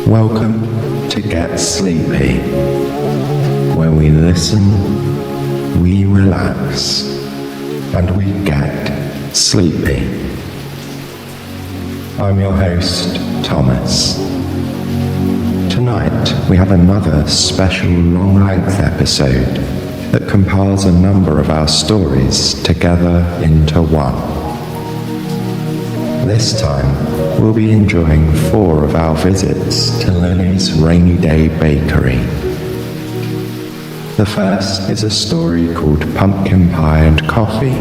Welcome to Get Sleepy, where we listen, we relax, and we get sleepy. I'm your host, Thomas. Tonight we have another special long-length episode that compiles a number of our stories together into one. This time, we'll be enjoying 4 of our visits to Lily's Rainy Day Bakery. The first is a story called Pumpkin Pie and Coffee,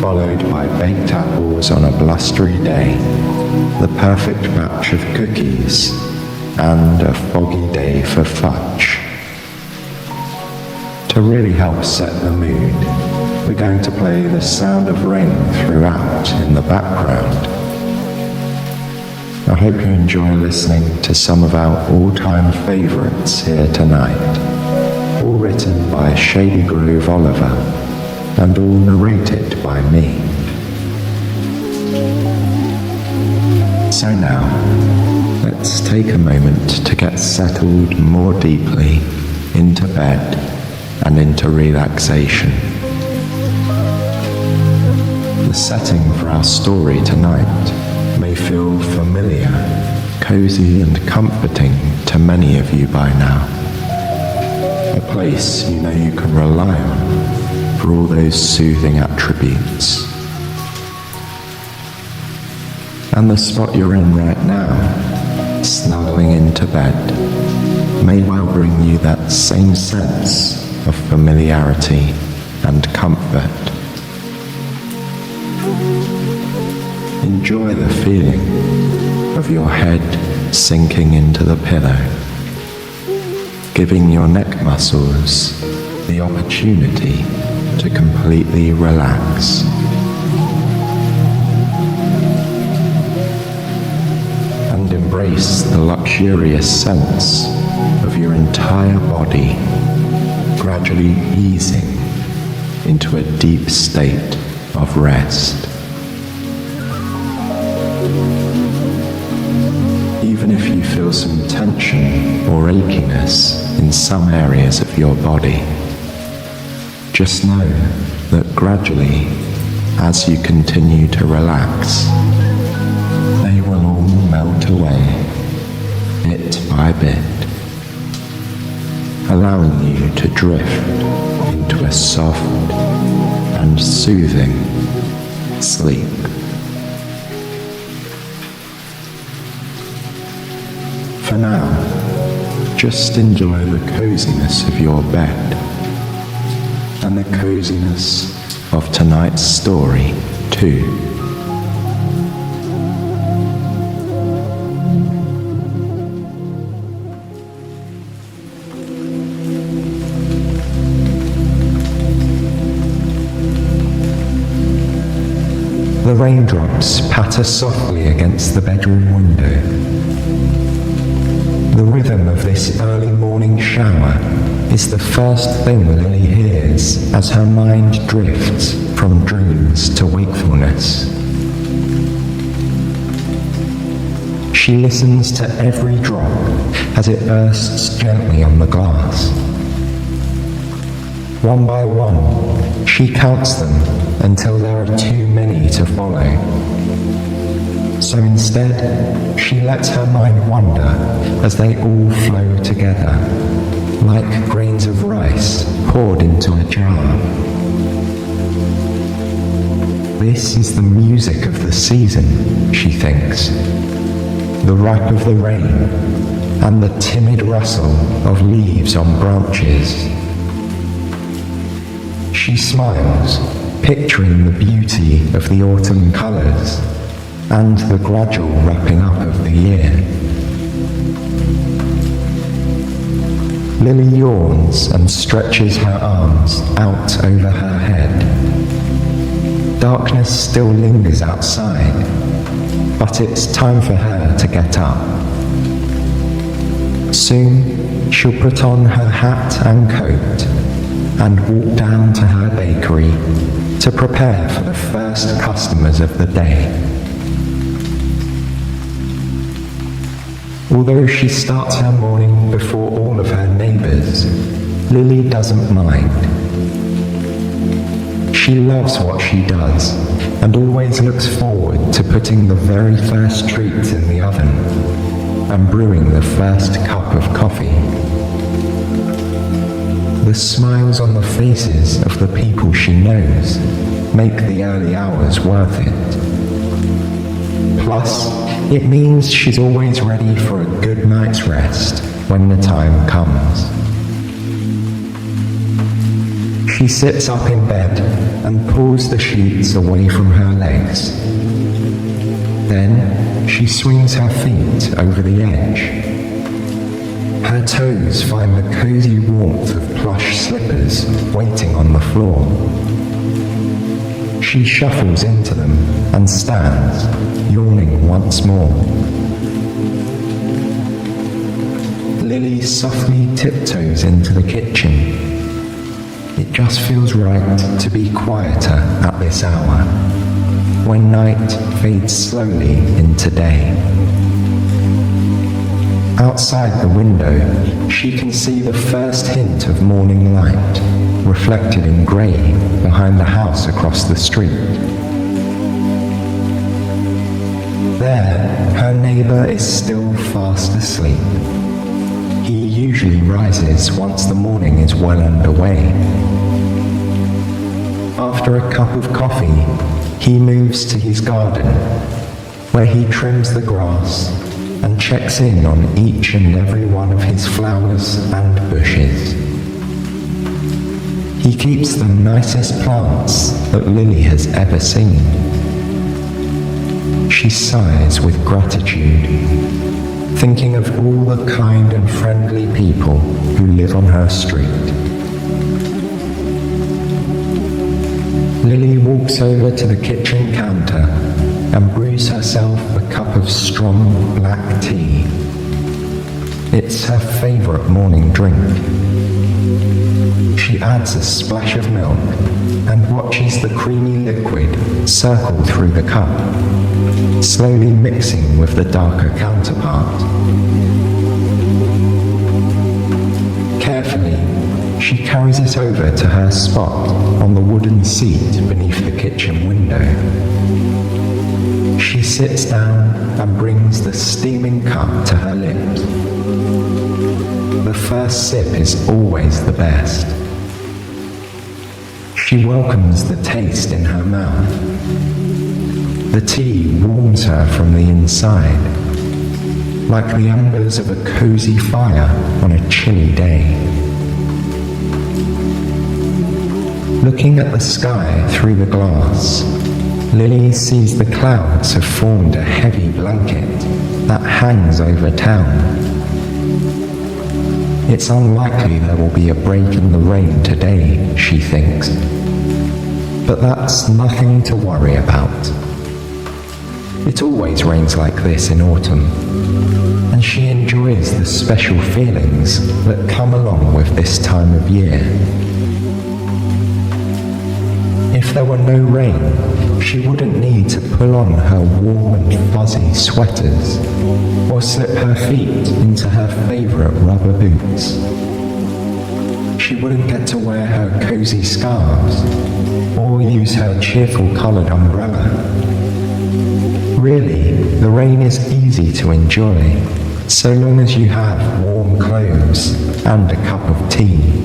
followed by Baked Apples on a Blustery Day, The Perfect Batch of Cookies, and A Foggy Day for Fudge. To really help set the mood, we're going to play the sound of rain throughout in the background. I hope you enjoy listening to some of our all-time favourites here tonight, all written by Shady Grove Oliver and all narrated by me. So now, let's take a moment to get settled more deeply into bed and into relaxation. The setting for our story tonight may feel familiar, cozy and comforting to many of you by now. A place you know you can rely on for all those soothing attributes. And the spot you're in right now, snuggling into bed, may well bring you that same sense of familiarity and comfort. Enjoy the feeling of your head sinking into the pillow, giving your neck muscles the opportunity to completely relax. And embrace the luxurious sense of your entire body gradually easing into a deep state of rest. Even if you feel some tension or achiness in some areas of your body, just know that gradually, as you continue to relax, they will all melt away, bit by bit, allowing you to drift into a soft and soothing sleep. For now, just enjoy the coziness of your bed and the coziness of tonight's story too. The raindrops patter softly against the bedroom window. The rhythm of this early morning shower is the first thing Lily hears as her mind drifts from dreams to wakefulness. She listens to every drop as it bursts gently on the glass. One by one, she counts them until there are too many to follow. So instead, she lets her mind wander as they all flow together, like grains of rice poured into a jar. This is the music of the season, she thinks, the rap of the rain and the timid rustle of leaves on branches. She smiles, picturing the beauty of the autumn colours and the gradual wrapping up of the year. Lily yawns and stretches her arms out over her head. Darkness still lingers outside, but it's time for her to get up. Soon she'll put on her hat and coat and walk down to her bakery to prepare for the first customers of the day. Although she starts her morning before all of her neighbours, Lily doesn't mind. She loves what she does and always looks forward to putting the very first treats in the oven and brewing the first cup of coffee. The smiles on the faces of the people she knows make the early hours worth it. Plus, it means she's always ready for a good night's rest when the time comes. She sits up in bed and pulls the sheets away from her legs. Then she swings her feet over the edge. Her toes find the cozy warmth of plush slippers waiting on the floor. She shuffles into them and stands, yawning once more. Lily softly tiptoes into the kitchen. It just feels right to be quieter at this hour, when night fades slowly into day. Outside the window, she can see the first hint of morning light, reflected in grey behind the house across the street. There, her neighbour is still fast asleep. He usually rises once the morning is well underway. After a cup of coffee, he moves to his garden, where he trims the grass and checks in on each and every one of his flowers and bushes. He keeps the nicest plants that Lily has ever seen. She sighs with gratitude, thinking of all the kind and friendly people who live on her street. Lily walks over to the kitchen counter and brews herself a cup of strong black tea. It's her favourite morning drink. She adds a splash of milk and watches the creamy liquid circle through the cup, slowly mixing with the darker counterpart. Carefully, she carries it over to her spot on the wooden seat beneath the kitchen window. She sits down and brings the steaming cup to her lips. The first sip is always the best. She welcomes the taste in her mouth. The tea warms her from the inside, like the embers of a cozy fire on a chilly day. Looking at the sky through the glass, Lily sees the clouds have formed a heavy blanket that hangs over town. It's unlikely there will be a break in the rain today, she thinks. But that's nothing to worry about. It always rains like this in autumn, and she enjoys the special feelings that come along with this time of year. If there were no rain, she wouldn't need to pull on her warm and fuzzy sweaters or slip her feet into her favourite rubber boots. She wouldn't get to wear her cozy scarves or use her cheerful coloured umbrella. Really, the rain is easy to enjoy, so long as you have warm clothes and a cup of tea.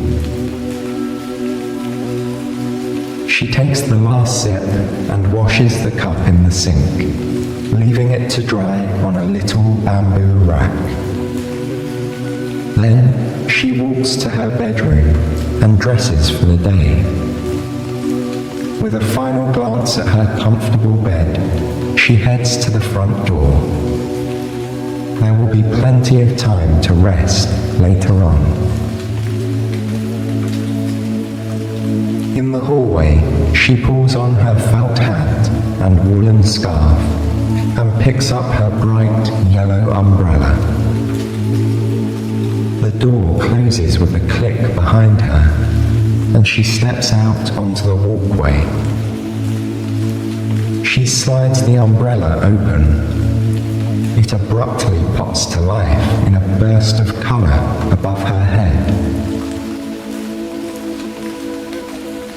She takes the last sip and washes the cup in the sink, leaving it to dry on a little bamboo rack. Then she walks to her bedroom and dresses for the day. With a final glance at her comfortable bed, she heads to the front door. There will be plenty of time to rest later on. In the hallway, she pulls on her felt hat and woolen scarf and picks up her bright yellow umbrella. The door closes with a click behind her, and she steps out onto the walkway. She slides the umbrella open. it abruptly pops to life in a burst of colour above her head.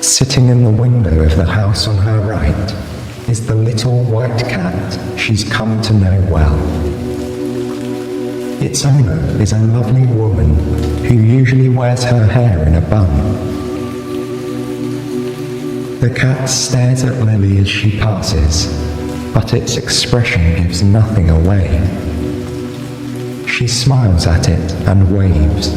Sitting in the window of the house on her right is the little white cat she's come to know well. Its owner is a lovely woman who usually wears her hair in a bun. The cat stares at Lily as she passes, but its expression gives nothing away. She smiles at it and waves.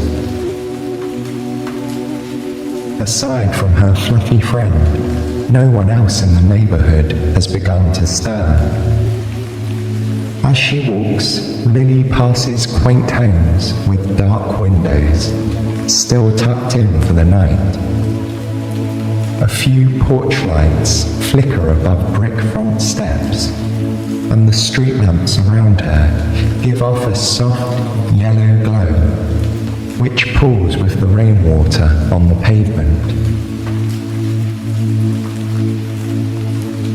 Aside from her fluffy friend, no one else in the neighbourhood has begun to stir. As she walks, Lily passes quaint homes with dark windows, still tucked in for the night. A few porch lights flicker above brick front steps, and the street lamps around her give off a soft yellow glow, which pools with the rainwater on the pavement.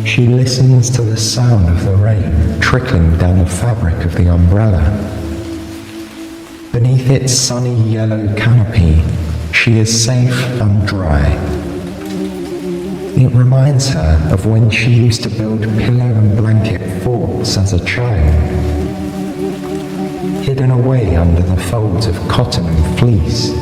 She listens to the sound of the rain trickling down the fabric of the umbrella. Beneath its sunny yellow canopy, she is safe and dry. It reminds her of when she used to build pillow and blanket forts as a child. Hidden away under the folds of cotton and fleece,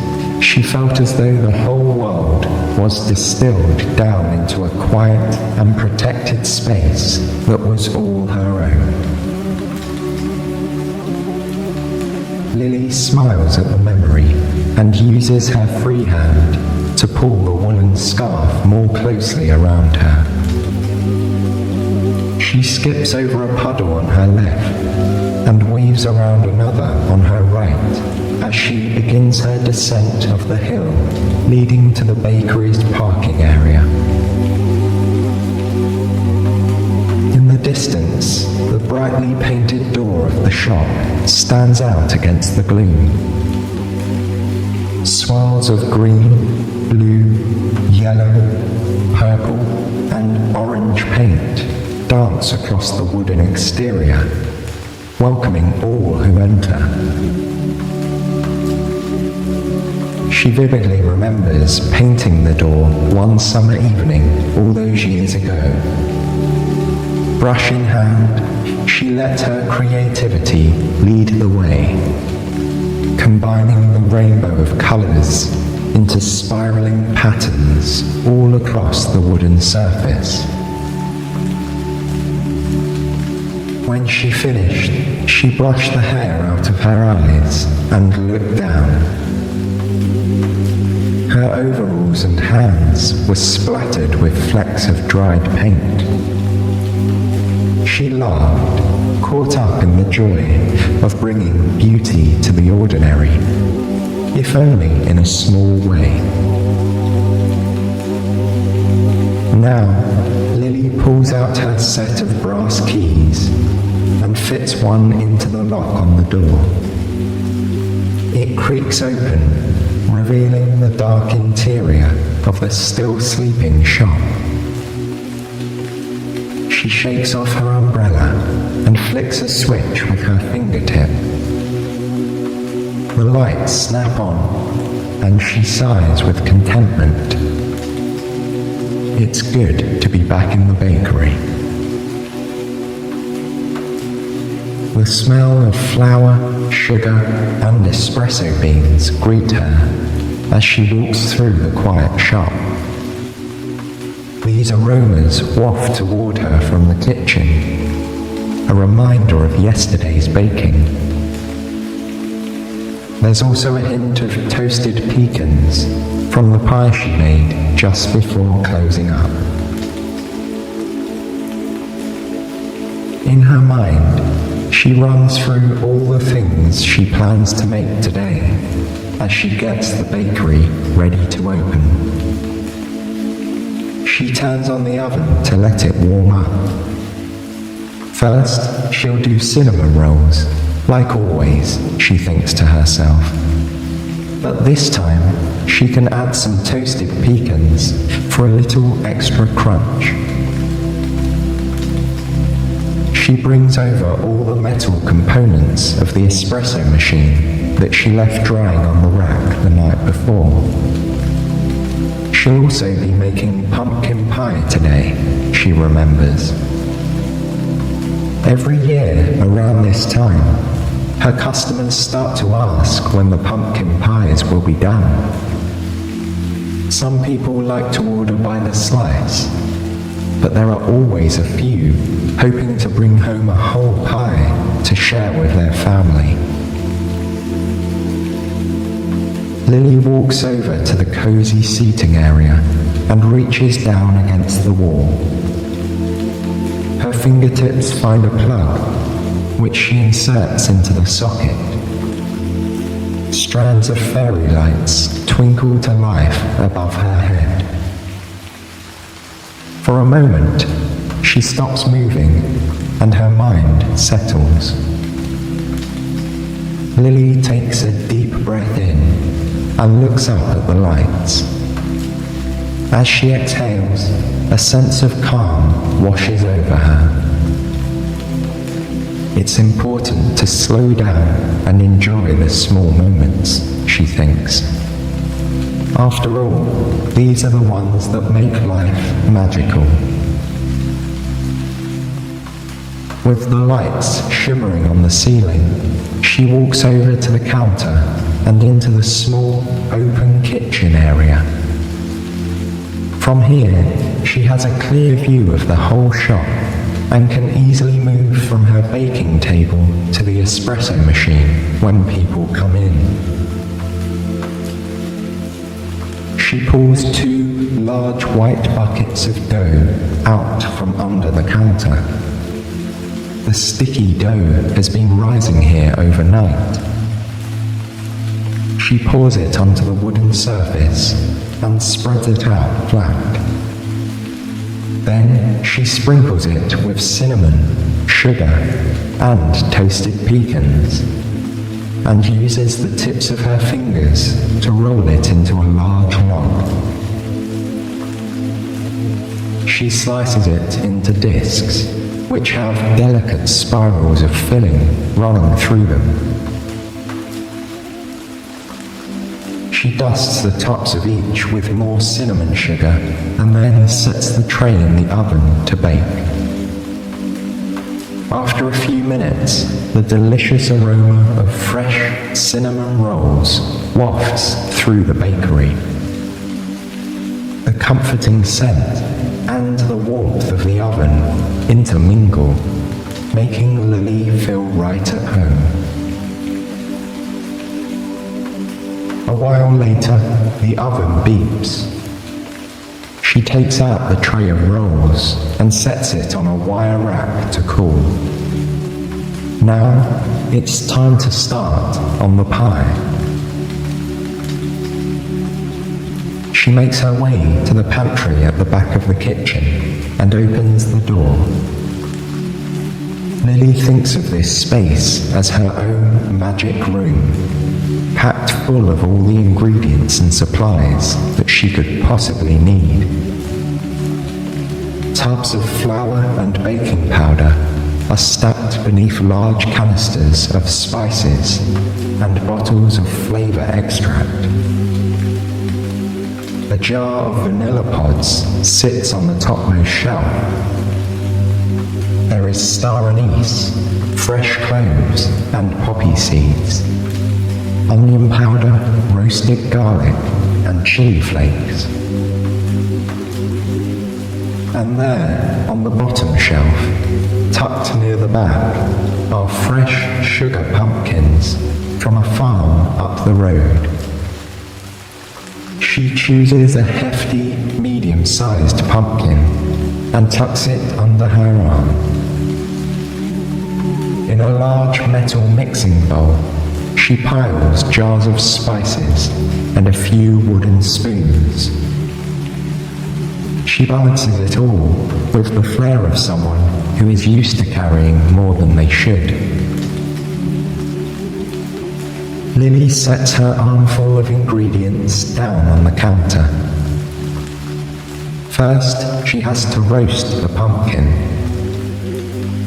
she felt as though the whole world was distilled down into a quiet and protected space that was all her own. Lily smiles at the memory and uses her free hand to pull the woolen scarf more closely around her. She skips over a puddle on her left and weaves around another on her right as she begins her descent of the hill leading to the bakery's parking area. In the distance, the brightly painted door of the shop stands out against the gloom. Swirls of green, blue, yellow, purple, and orange paint dance across the wooden exterior, welcoming all who enter. She vividly remembers painting the door one summer evening all those years ago. Brush in hand, she let her creativity lead the way, combining the rainbow of colours into spiralling patterns all across the wooden surface. When she finished, she brushed the hair out of her eyes and looked down. Her overalls and hands were splattered with flecks of dried paint. She laughed, caught up in the joy of bringing beauty to the ordinary, if only in a small way. Now, Lily pulls out her set of brass keys and fits one into the lock on the door. It creaks open, revealing the dark interior of the still sleeping shop. She shakes off her umbrella and flicks a switch with her fingertip. The lights snap on, and she sighs with contentment. It's good to be back in the bakery. The smell of flour, sugar, and espresso beans greet her as she walks through the quiet shop. These aromas waft toward her from the kitchen, a reminder of yesterday's baking. There's also a hint of toasted pecans from the pie she made just before closing up. In her mind, she runs through all the things she plans to make today as she gets the bakery ready to open. She turns on the oven to let it warm up. First, she'll do cinnamon rolls, like always, she thinks to herself. But this time, she can add some toasted pecans for a little extra crunch. she brings over all the metal components of the espresso machine that she left drying on the rack the night before. She'll also be making pumpkin pie today, she remembers. Every year around this time, her customers start to ask when the pumpkin pies will be done. Some people like to order by the slice, but there are always a few hoping to bring home a whole pie to share with their family. Lily walks over to the cozy seating area and reaches down against the wall. Her fingertips find a plug, which she inserts into the socket. Strands of fairy lights twinkle to life above her head. For a moment, she stops moving and her mind settles. Lily takes a deep breath in and looks up at the lights. As she exhales, a sense of calm washes over her. It's important to slow down and enjoy the small moments, she thinks. After all, these are the ones that make life magical. With the lights shimmering on the ceiling, she walks over to the counter and into the small, open kitchen area. From here, she has a clear view of the whole shop and can easily move from her baking table to the espresso machine when people come in. She pulls 2 large white buckets of dough out from under the counter. The sticky dough has been rising here overnight. She pours it onto the wooden surface and spreads it out flat. Then she sprinkles it with cinnamon, sugar, and toasted pecans, and uses the tips of her fingers to roll it into a large log. She slices it into discs, which have delicate spirals of filling running through them. She dusts the tops of each with more cinnamon sugar and then sets the tray in the oven to bake. After a few minutes, the delicious aroma of fresh cinnamon rolls wafts through the bakery. The comforting scent and the warmth of the oven intermingle, making Lily feel right at home. A while later, the oven beeps. She takes out the tray of rolls and sets it on a wire rack to cool. Now, it's time to start on the pie. She makes her way to the pantry at the back of the kitchen and opens the door. Lily thinks of this space as her own magic room, packed full of all the ingredients and supplies that she could possibly need. Tubs of flour and baking powder are stacked beneath large canisters of spices and bottles of flavor extract. A jar of vanilla pods sits on the topmost shelf. There is star anise, fresh cloves, and poppy seeds, onion powder, roasted garlic, and chili flakes. And there, on the bottom shelf, tucked near the back, are fresh sugar pumpkins from a farm up the road. She chooses a hefty, medium-sized pumpkin and tucks it under her arm. In a large metal mixing bowl, she piles jars of spices and a few wooden spoons. She balances it all with the flair of someone who is used to carrying more than they should. Lily sets her armful of ingredients down on the counter. First, she has to roast the pumpkin.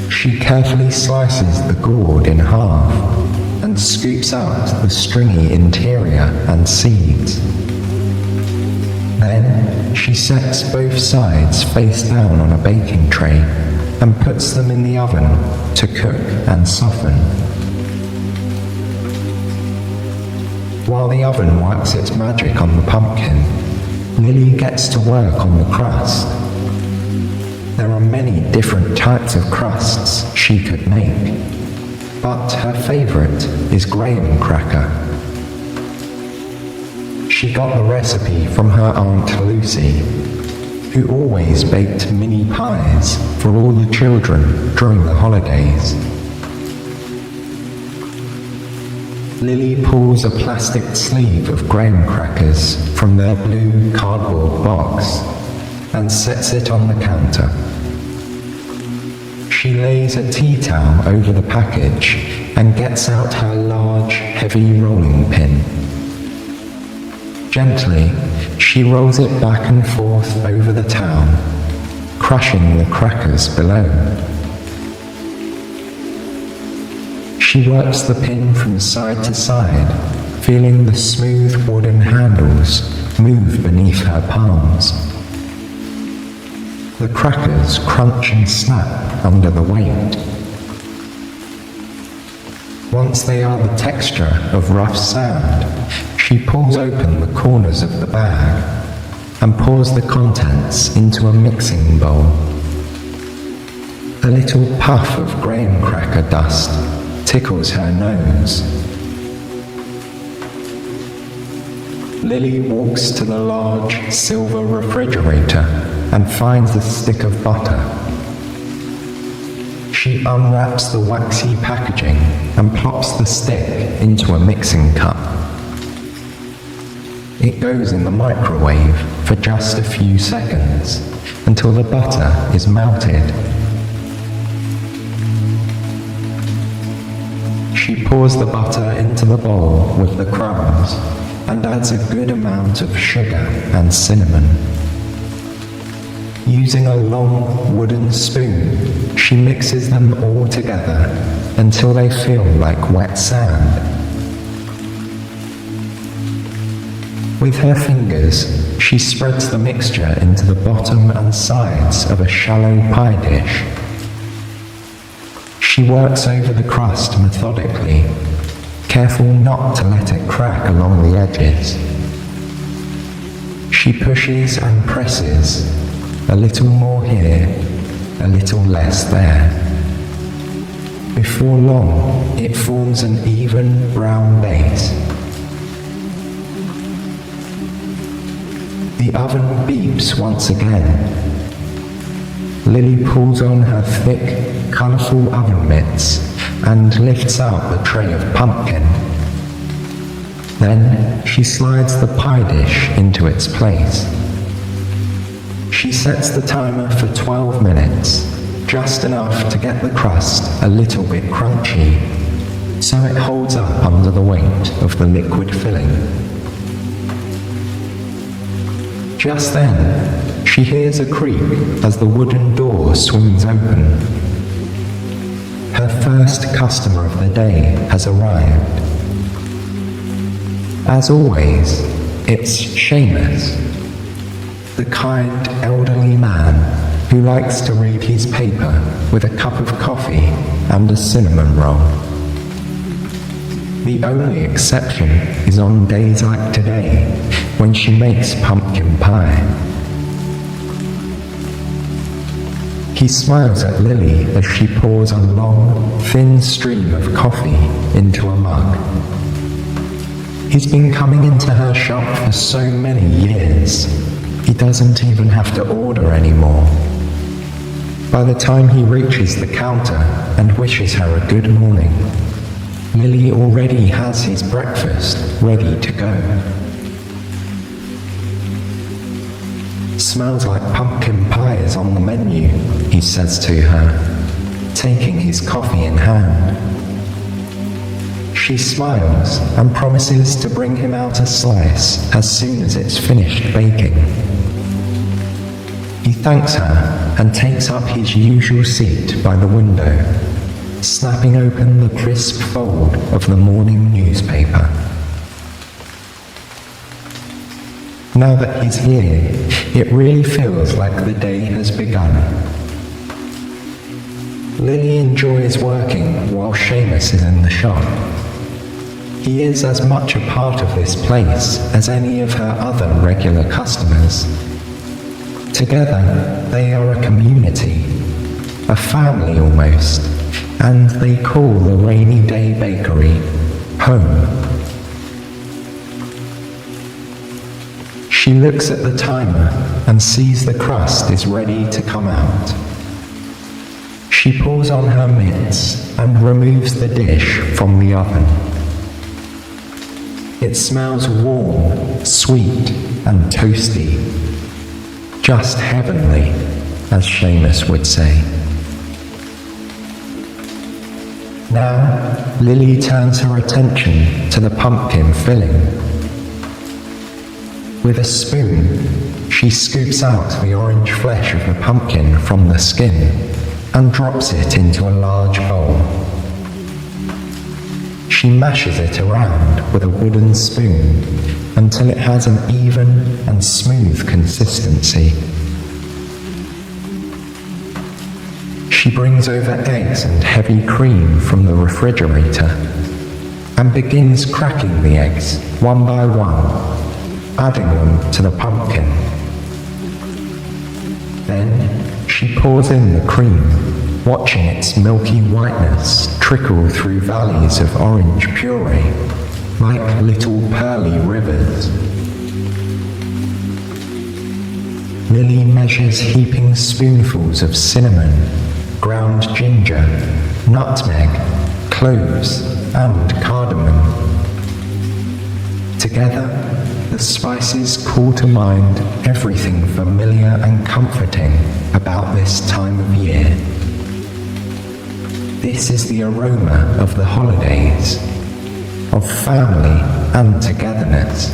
She She carefully slices the gourd in half and scoops out the stringy interior and seeds. Then she sets both sides face down on a baking tray and puts them in the oven to cook and soften. While the oven works its magic on the pumpkin, Lily gets to work on the crust. There are many different types of crusts she could make, but her favourite is graham cracker. She got the recipe from her Aunt Lucy, who always baked mini pies for all the children during the holidays. Lily pulls a plastic sleeve of graham crackers from their blue cardboard box and sets it on the counter. She lays a tea towel over the package and gets out her large, heavy rolling pin. Gently, she rolls it back and forth over the towel, crushing the crackers below. She works the pin from side to side, feeling the smooth wooden handles move beneath her palms. The crackers crunch and snap under the weight. Once they are the texture of rough sand, she pulls open the corners of the bag and pours the contents into a mixing bowl. A little puff of graham cracker dust tickles her nose. Lily walks to the large silver refrigerator and finds a stick of butter. She unwraps the waxy packaging and plops the stick into a mixing cup. It goes in the microwave for just a few seconds until the butter is melted. She pours the butter into the bowl with the crumbs and adds a good amount of sugar and cinnamon. Using a long wooden spoon, she mixes them all together until they feel like wet sand. With her fingers, she spreads the mixture into the bottom and sides of a shallow pie dish. She works over the crust methodically, careful not to let it crack along the edges. She pushes and presses, a little more here, a little less there. Before long, it forms an even brown base. The oven beeps once again. Lily pulls on her thick, colourful oven mitts and lifts out the tray of pumpkin. Then she slides the pie dish into its place. She sets the timer for 12 minutes, just enough to get the crust a little bit crunchy, so it holds up under the weight of the liquid filling. Just then, she hears a creak as the wooden door swings open. Her first customer of the day has arrived. As always, it's Seamus, the kind elderly man who likes to read his paper with a cup of coffee and a cinnamon roll. The only exception is on days like today, when she makes pumpkin pie. He smiles at Lily as she pours a long, thin stream of coffee into a mug. He's been coming into her shop for so many years, he doesn't even have to order anymore. By the time he reaches the counter and wishes her a good morning, Lily already has his breakfast ready to go. Smells like pumpkin pie is on the menu, he says to her, taking his coffee in hand. She smiles and promises to bring him out a slice as soon as it's finished baking. He thanks her and takes up his usual seat by the window, snapping open the crisp fold of the morning newspaper. Now that he's here, it really feels like the day has begun. Lily enjoys working while Seamus is in the shop. He is as much a part of this place as any of her other regular customers. Together, they are a community, a family almost, and they call the Rainy Day Bakery home. She looks at the timer and sees the crust is ready to come out. She pulls on her mitts and removes the dish from the oven. It smells warm, sweet, and toasty. Just heavenly, as Seamus would say. Now, Lily turns her attention to the pumpkin filling. With a spoon, she scoops out the orange flesh of the pumpkin from the skin and drops it into a large bowl. She mashes it around with a wooden spoon until it has an even and smooth consistency. She brings over eggs and heavy cream from the refrigerator and begins cracking the eggs one by one, adding them to the pumpkin. Then she pours in the cream, watching its milky whiteness trickle through valleys of orange puree, like little pearly rivers. Lily measures heaping spoonfuls of cinnamon, ground ginger, nutmeg, cloves, and cardamom. Together, the spices call to mind everything familiar and comforting about this time of year. This is the aroma of the holidays, of family and togetherness.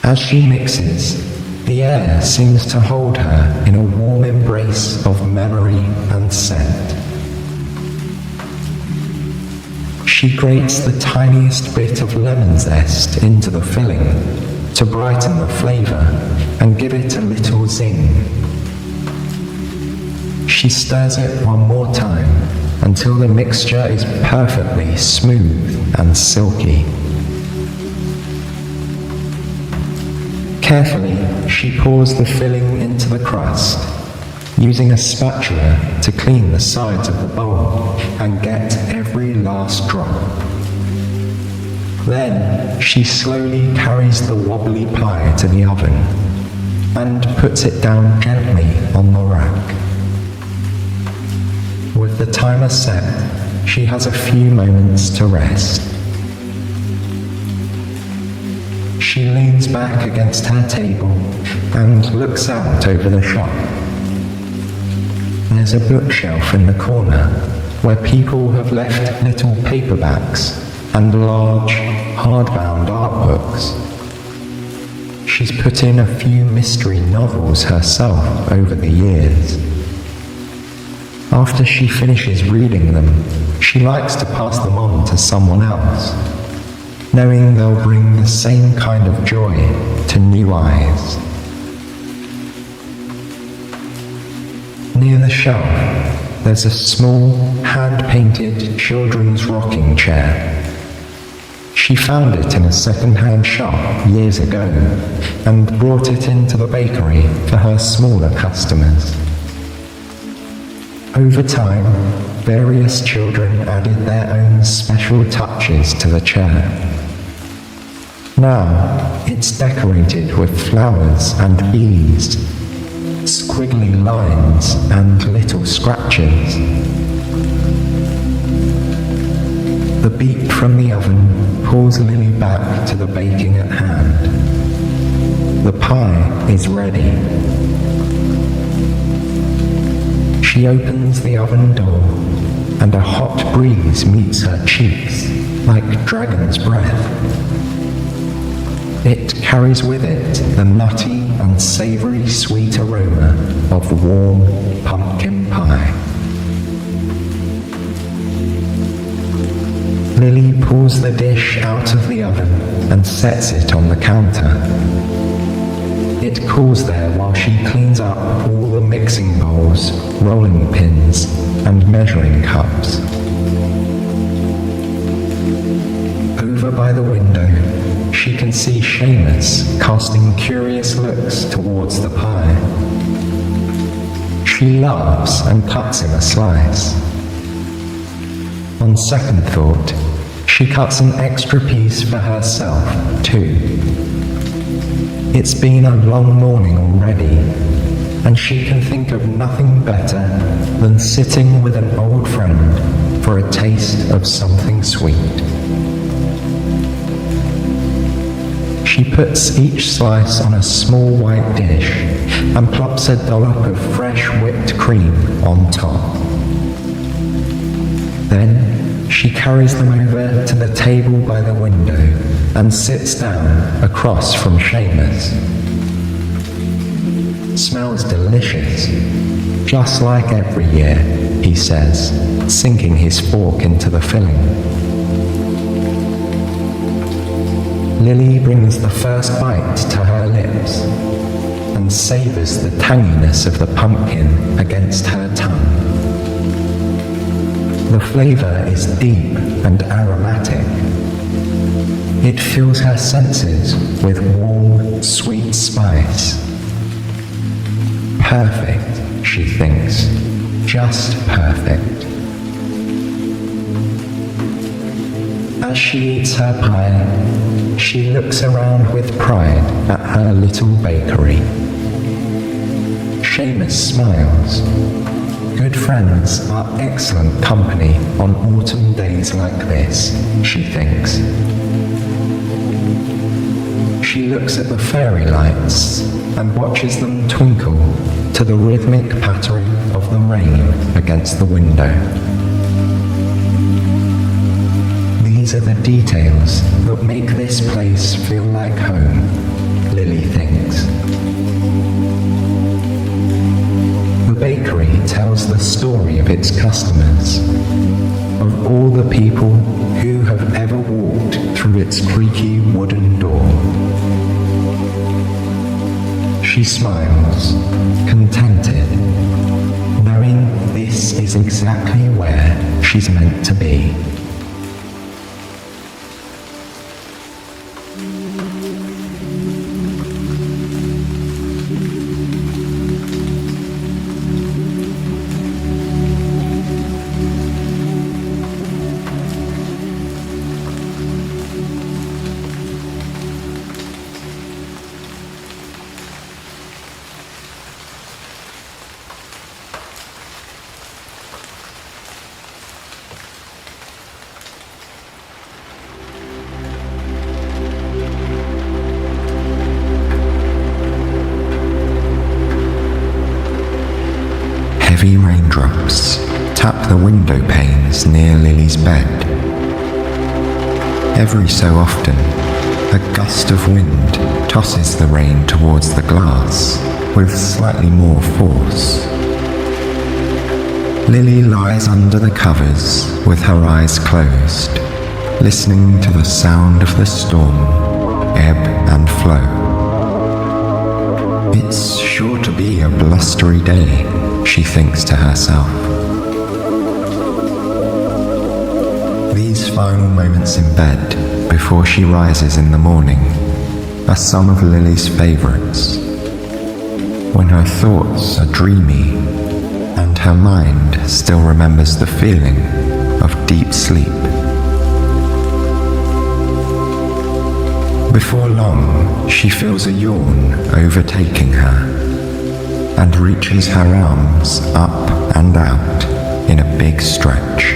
As she mixes, the air seems to hold her in a warm embrace of memory and scent. She grates the tiniest bit of lemon zest into the filling to brighten the flavor and give it a little zing. She stirs it one more time until the mixture is perfectly smooth and silky. Carefully, she pours the filling into the crust, using a spatula to clean the sides of the bowl and get every last drop. Then, she slowly carries the wobbly pie to the oven and puts it down gently on the rack. With the timer set, she has a few moments to rest. She leans back against her table and looks out over the shop. There's a bookshelf in the corner where people have left little paperbacks and large, hardbound art books. She's put in a few mystery novels herself over the years. After she finishes reading them, she likes to pass them on to someone else, knowing they'll bring the same kind of joy to new eyes. Near the shelf, there's a small, hand-painted children's rocking chair. She found it in a second-hand shop years ago and brought it into the bakery for her smaller customers. Over time, various children added their own special touches to the chair. Now, it's decorated with flowers and bees, squiggly lines and little scratches. The beep from the oven pulls Lily back to the baking at hand. The pie is ready. She opens the oven door, and a hot breeze meets her cheeks like dragon's breath. It carries with it the nutty and savoury sweet aroma of warm pumpkin pie. Lily pulls the dish out of the oven and sets it on the counter. It cools there while she cleans up all the mixing bowls, rolling pins, and measuring cups. Over by the window, she can see Seamus casting curious looks towards the pie. She laughs and cuts him a slice. On second thought, she cuts an extra piece for herself, too. It's been a long morning already, and she can think of nothing better than sitting with an old friend for a taste of something sweet. She puts each slice on a small white dish and plops a dollop of fresh whipped cream on top. Then she carries them over to the table by the window and sits down across from Seamus. Smells delicious, just like every year, he says, sinking his fork into the filling. Lily brings the first bite to her lips and savours the tanginess of the pumpkin against her tongue. The flavour is deep and aromatic. It fills her senses with warm, sweet spice. Perfect, she thinks, just perfect. As she eats her pie, she looks around with pride at her little bakery. Seamus smiles. Good friends are excellent company on autumn days like this, she thinks. She looks at the fairy lights and watches them twinkle to the rhythmic pattering of the rain against the window. These are the details that make this place feel like home, Lily thinks. The bakery tells the story of its customers, of all the people who have ever walked through its creaky wooden door. She smiles, contented, knowing this is exactly where she's meant to be. Heavy raindrops tap the window panes near Lily's bed. Every so often, a gust of wind tosses the rain towards the glass with slightly more force. Lily lies under the covers with her eyes closed, listening to the sound of the storm ebb and flow. It's sure to be a blustery day, she thinks to herself. These final moments in bed before she rises in the morning are some of Lily's favourites, when her thoughts are dreamy and her mind still remembers the feeling of deep sleep. Before long, she feels a yawn overtaking her and reaches her arms up and out in a big stretch.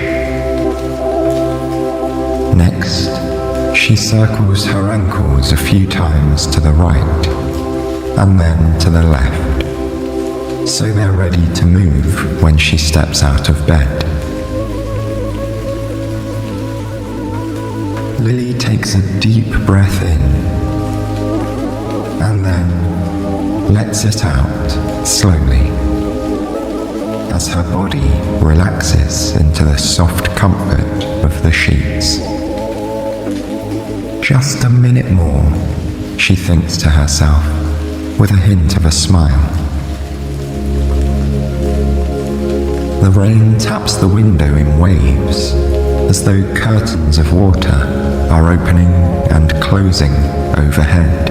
Next, she circles her ankles a few times to the right and then to the left, so they're ready to move when she steps out of bed. Lily takes a deep breath in and then lets it out slowly as her body relaxes into the soft comfort of the sheets. Just a minute more, she thinks to herself, with a hint of a smile. The rain taps the window in waves, as though curtains of water are opening and closing overhead.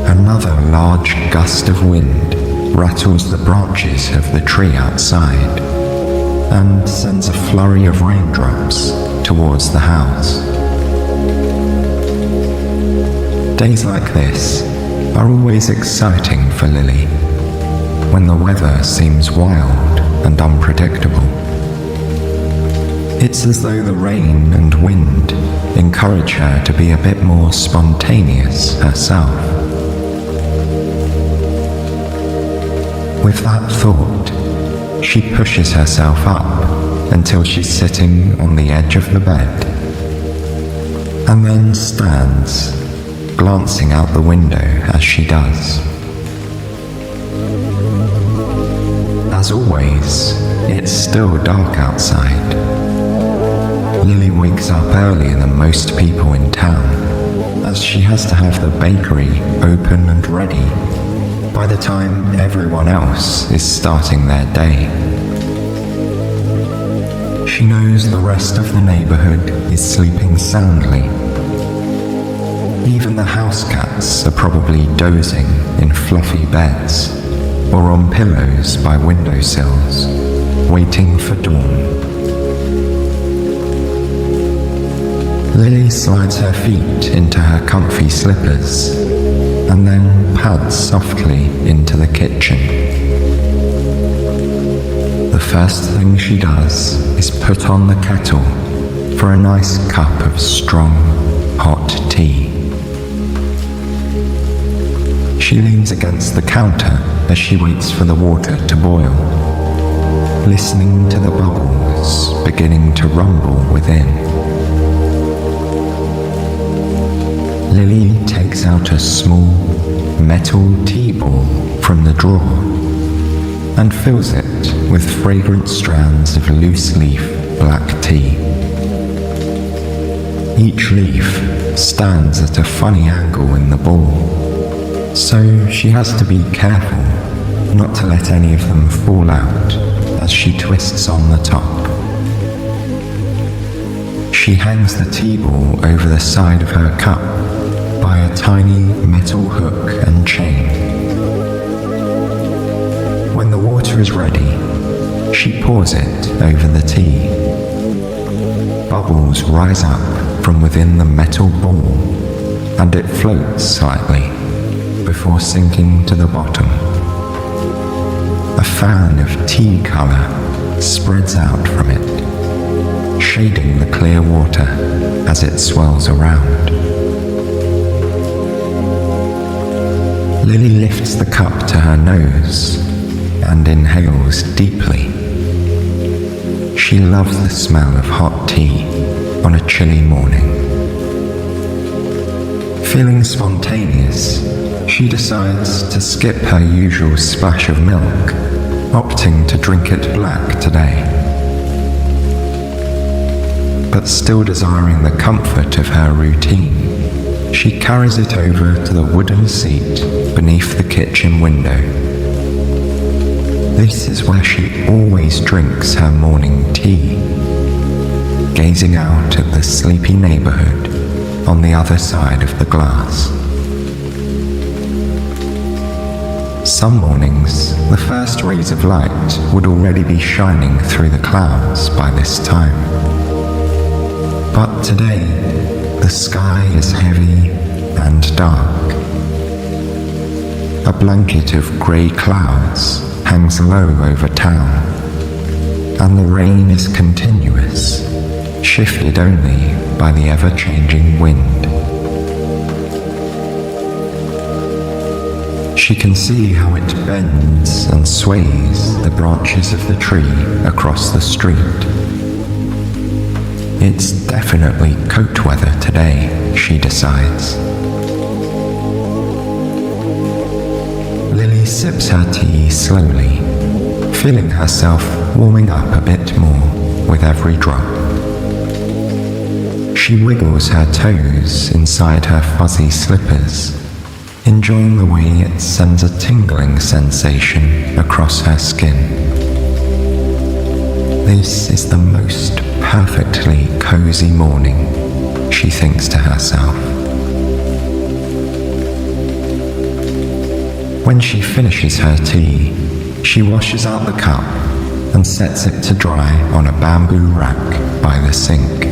Another large gust of wind rattles the branches of the tree outside and sends a flurry of raindrops towards the house. Days like this are always exciting for Lily, when the weather seems wild and unpredictable. It's as though the rain and wind encourage her to be a bit more spontaneous herself. With that thought, she pushes herself up until she's sitting on the edge of the bed, and then stands, glancing out the window as she does. As always, it's still dark outside. Lily wakes up earlier than most people in town, as she has to have the bakery open and ready by the time everyone else is starting their day. She knows the rest of the neighborhood is sleeping soundly. Even the house cats are probably dozing in fluffy beds or on pillows by windowsills, waiting for dawn. Lily slides her feet into her comfy slippers and then pads softly into the kitchen. The first thing she does is put on the kettle for a nice cup of strong, hot tea. She leans against the counter as she waits for the water to boil, listening to the bubbles beginning to rumble within. Lily takes out a small metal tea ball from the drawer and fills it with fragrant strands of loose-leaf black tea. Each leaf stands at a funny angle in the ball, so she has to be careful not to let any of them fall out as she twists on the top. She hangs the tea ball over the side of her cup by a tiny metal hook and chain. When the water is ready, she pours it over the tea. Bubbles rise up from within the metal ball, and it floats slightly before sinking to the bottom. A fan of tea color spreads out from it, shading the clear water as it swirls around. Lily lifts the cup to her nose and inhales deeply. She loves the smell of hot tea on a chilly morning. Feeling spontaneous, she decides to skip her usual splash of milk, opting to drink it black today. But still desiring the comfort of her routine, she carries it over to the wooden seat beneath the kitchen window. This is where she always drinks her morning tea, gazing out at the sleepy neighborhood on the other side of the glass. Some mornings, the first rays of light would already be shining through the clouds by this time. But today, the sky is heavy and dark. A blanket of grey clouds hangs low over town, and the rain is continuous, shifted only by the ever-changing wind. She can see how it bends and sways the branches of the tree across the street. It's definitely coat weather today, she decides. sips her tea slowly, feeling herself warming up a bit more with every drop. She wiggles her toes inside her fuzzy slippers, enjoying the way it sends a tingling sensation across her skin. This is the most perfectly cozy morning, she thinks to herself. When she finishes her tea, she washes out the cup and sets it to dry on a bamboo rack by the sink.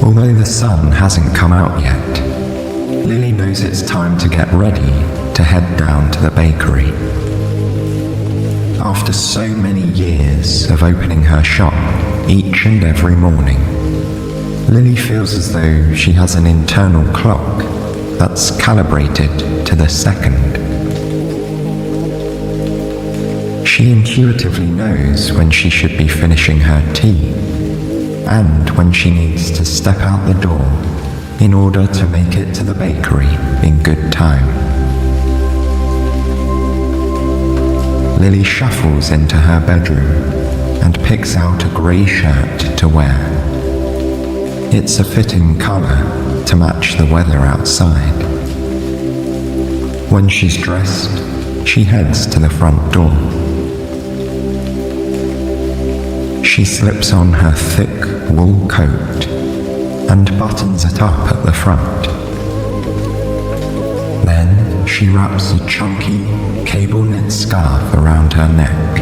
Although the sun hasn't come out yet, Lily knows it's time to get ready to head down to the bakery. After so many years of opening her shop each and every morning, Lily feels as though she has an internal clock that's calibrated to the second. She intuitively knows when she should be finishing her tea and when she needs to step out the door in order to make it to the bakery in good time. Lily shuffles into her bedroom and picks out a grey shirt to wear. It's a fitting colour to match the weather outside. When she's dressed, she heads to the front door. She slips on her thick wool coat and buttons it up at the front. Then she wraps a chunky cable knit scarf around her neck.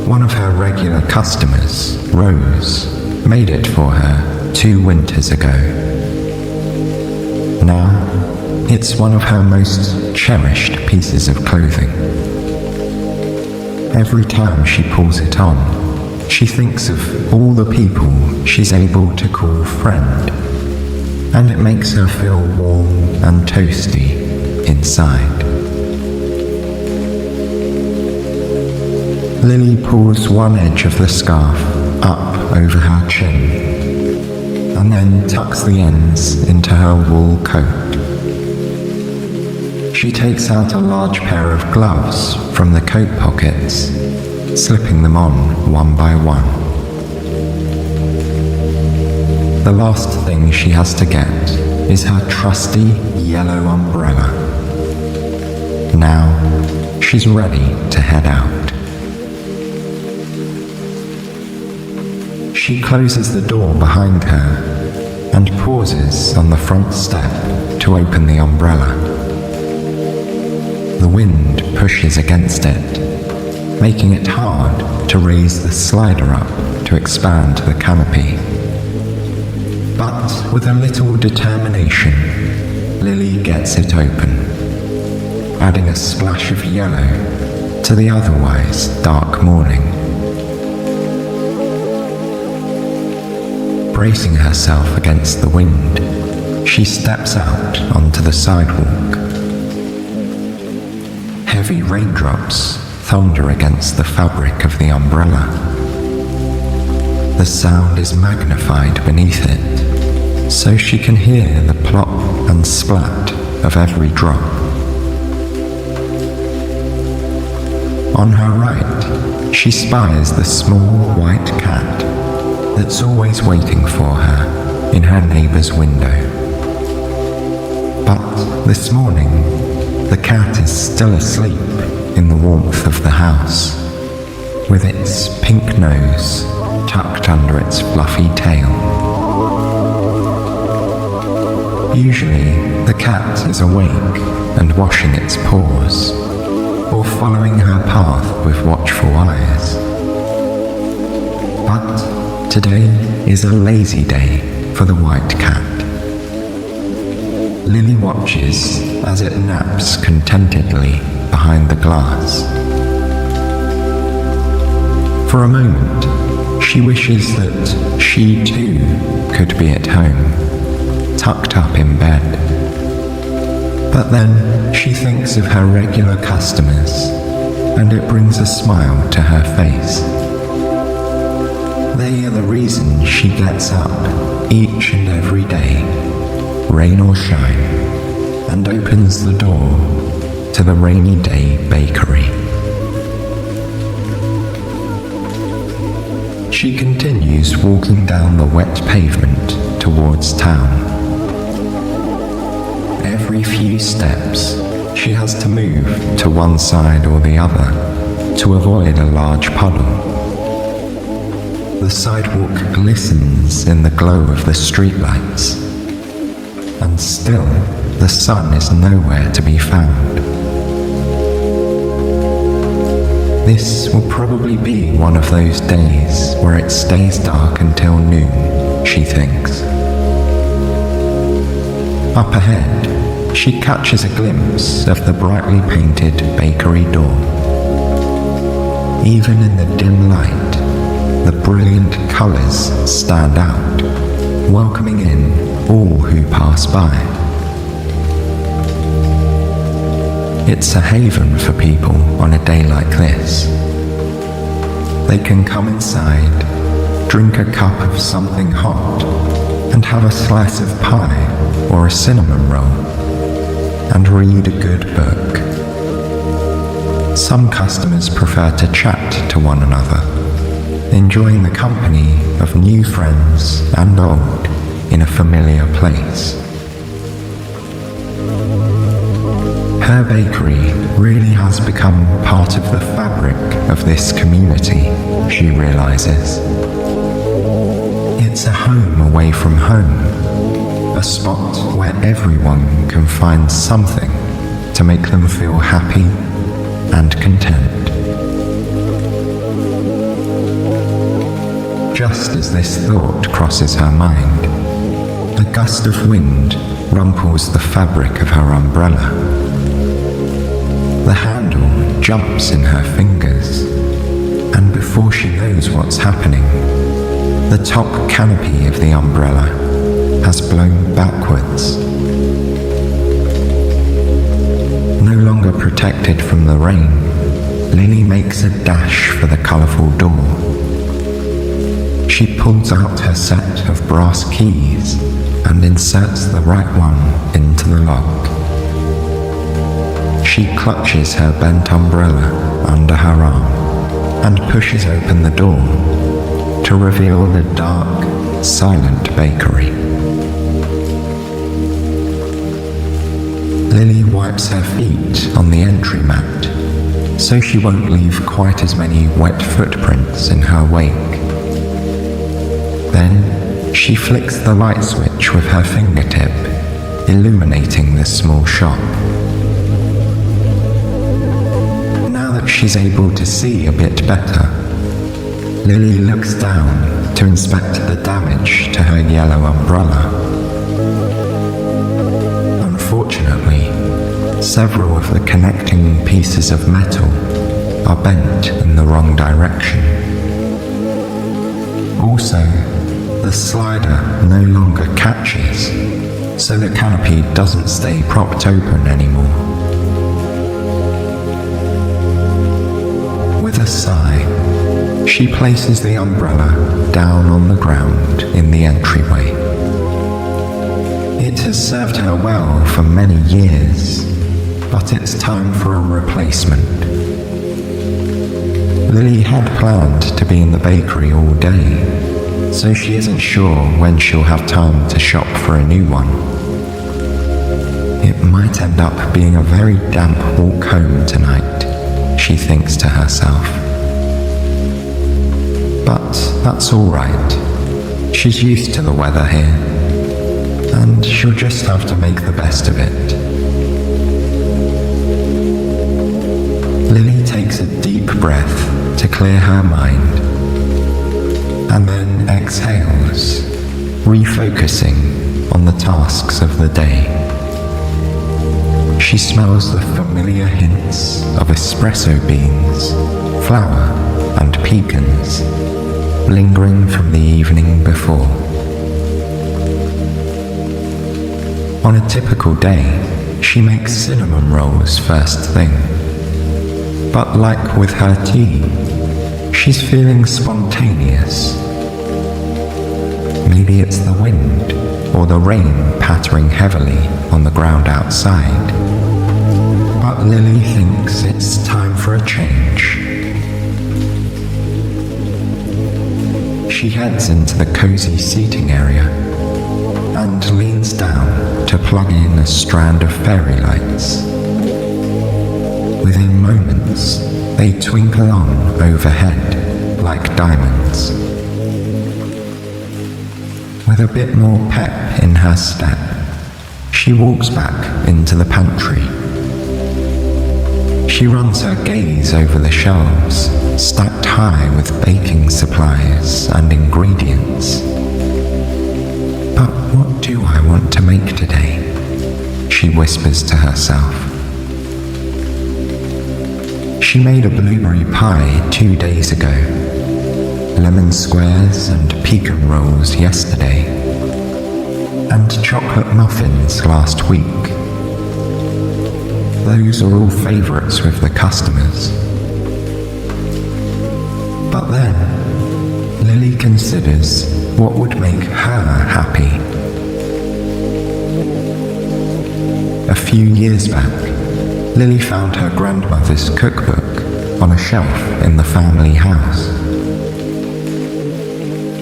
One of her regular customers, Rose, made it for her 2 winters ago. Now, it's one of her most cherished pieces of clothing. Every time she pulls it on, she thinks of all the people she's able to call friend, and it makes her feel warm and toasty inside. Lily pulls one edge of the scarf up over her chin, and then tucks the ends into her wool coat. She takes out a large pair of gloves from the coat pockets, slipping them on one by one. The last thing she has to get is her trusty yellow umbrella. Now, she's ready to head out. She closes the door behind her and pauses on the front step to open the umbrella. The wind pushes against it, making it hard to raise the slider up to expand the canopy. But with a little determination, Lily gets it open, adding a splash of yellow to the otherwise dark morning. Bracing herself against the wind, she steps out onto the sidewalk. Heavy raindrops thunder against the fabric of the umbrella. The sound is magnified beneath it, so she can hear the plop and splat of every drop. On her right, she spies the small white cat that's always waiting for her in her neighbour's window. But this morning, the cat is still asleep in the warmth of the house, with its pink nose tucked under its fluffy tail. Usually, the cat is awake and washing its paws, or following her path with watchful eyes. But today is a lazy day for the white cat. Lily watches as it naps contentedly behind the glass. For a moment, she wishes that she too could be at home, tucked up in bed. But then she thinks of her regular customers, and it brings a smile to her face. They are the reason she gets up each and every day, rain or shine, and opens the door to the rainy day bakery. She continues walking down the wet pavement towards town. Every few steps, she has to move to one side or the other to avoid a large puddle. The sidewalk glistens in the glow of the streetlights, and still the sun is nowhere to be found. This will probably be one of those days where it stays dark until noon, she thinks. Up ahead, she catches a glimpse of the brightly painted bakery door. Even in the dim light, the brilliant colours stand out, welcoming in all who pass by. It's a haven for people on a day like this. They can come inside, drink a cup of something hot, and have a slice of pie or a cinnamon roll, and read a good book. Some customers prefer to chat to one another, enjoying the company of new friends and old in a familiar place. Her bakery really has become part of the fabric of this community, she realizes. It's a home away from home, a spot where everyone can find something to make them feel happy and content. Just as this thought crosses her mind, a gust of wind rumples the fabric of her umbrella. The handle jumps in her fingers, and before she knows what's happening, the top canopy of the umbrella has blown backwards. No longer protected from the rain, Lily makes a dash for the colourful door. She pulls out her set of brass keys and inserts the right one into the lock. She clutches her bent umbrella under her arm and pushes open the door to reveal the dark, silent bakery. Lily wipes her feet on the entry mat so she won't leave quite as many wet footprints in her wake. Then she flicks the light switch with her fingertip, illuminating the small shop. She's able to see a bit better. Lily looks down to inspect the damage to her yellow umbrella. Unfortunately, several of the connecting pieces of metal are bent in the wrong direction. Also, the slider no longer catches, so the canopy doesn't stay propped open anymore. With a sigh, she places the umbrella down on the ground in the entryway. It has served her well for many years, but it's time for a replacement. Lily had planned to be in the bakery all day, so she isn't sure when she'll have time to shop for a new one. It might end up being a very damp walk home tonight, she thinks to herself. But that's all right. She's used to the weather here, and she'll just have to make the best of it. Lily takes a deep breath to clear her mind, and then exhales, refocusing on the tasks of the day. She smells the familiar hints of espresso beans, flour, and pecans, lingering from the evening before. On a typical day, she makes cinnamon rolls first thing. But like with her tea, she's feeling spontaneous. Maybe it's the wind, or the rain pattering heavily on the ground outside. But Lily thinks it's time for a change. She heads into the cozy seating area and leans down to plug in a strand of fairy lights. Within moments, they twinkle on overhead like diamonds. With a bit more pep in her step, she walks back into the pantry. She runs her gaze over the shelves, stacked high with baking supplies and ingredients. But what do I want to make today? She whispers to herself. She made a blueberry pie 2 days ago, lemon squares and pecan rolls yesterday, and chocolate muffins last week. Those are all favourites with the customers. But then, Lily considers what would make her happy. A few years back, Lily found her grandmother's cookbook on a shelf in the family house.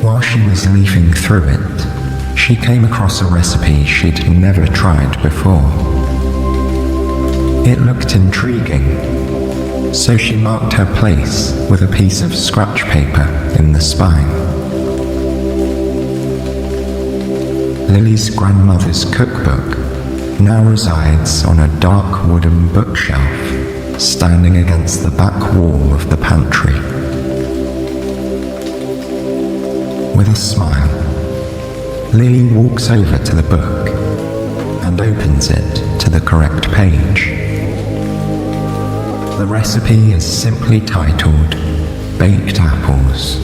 While she was leafing through it, she came across a recipe she'd never tried before. It looked intriguing, so she marked her place with a piece of scratch paper in the spine. Lily's grandmother's cookbook now resides on a dark wooden bookshelf standing against the back wall of the pantry. With a smile, Lily walks over to the book and opens it to the correct page. The recipe is simply titled Baked Apples.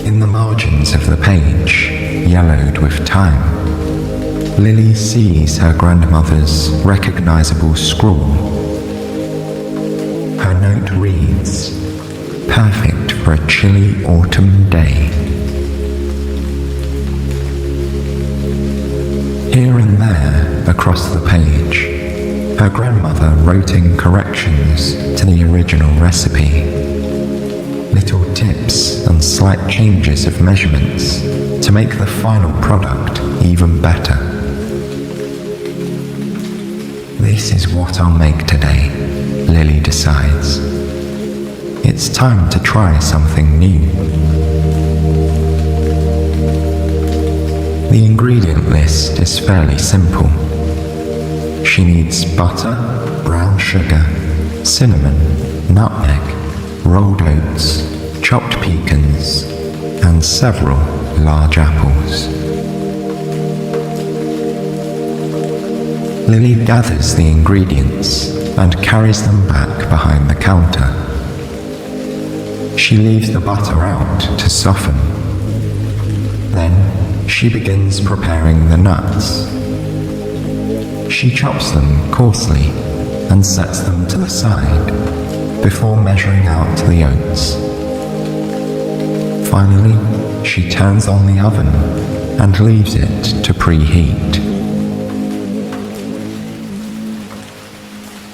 In the margins of the page, yellowed with time, Lily sees her grandmother's recognizable scrawl. Her note reads, "Perfect for a chilly autumn day." Here and there, across the page, her grandmother wrote in corrections to the original recipe, little tips and slight changes of measurements to make the final product even better. This is what I'll make today, Lily decides. It's time to try something new. The ingredient list is fairly simple. She needs butter, brown sugar, cinnamon, nutmeg, rolled oats, chopped pecans, and several large apples. Lily gathers the ingredients and carries them back behind the counter. She leaves the butter out to soften. Then she begins preparing the nuts. She chops them coarsely and sets them to the side before measuring out the oats. Finally, she turns on the oven and leaves it to preheat.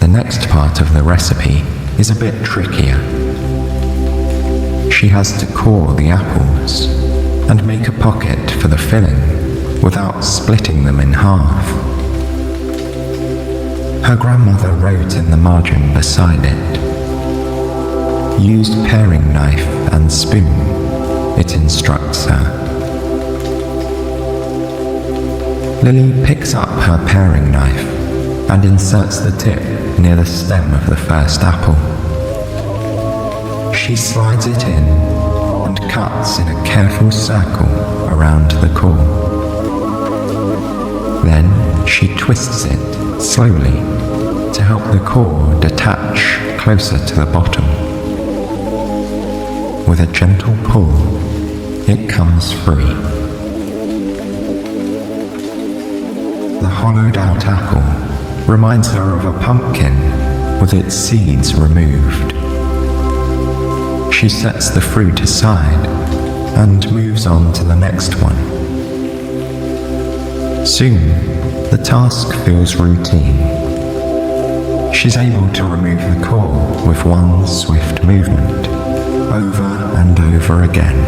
The next part of the recipe is a bit trickier. She has to core the apples and make a pocket for the filling without splitting them in half. Her grandmother wrote in the margin beside it, "Used paring knife and spoon," it instructs her. Lily picks up her paring knife and inserts the tip near the stem of the first apple. She slides it in and cuts in a careful circle around the core. Then she twists it slowly to help the core detach closer to the bottom. With a gentle pull, it comes free. The hollowed out apple reminds her of a pumpkin with its seeds removed. She sets the fruit aside and moves on to the next one, Soon, the task feels routine. She's able to remove the core with one swift movement, over and over again,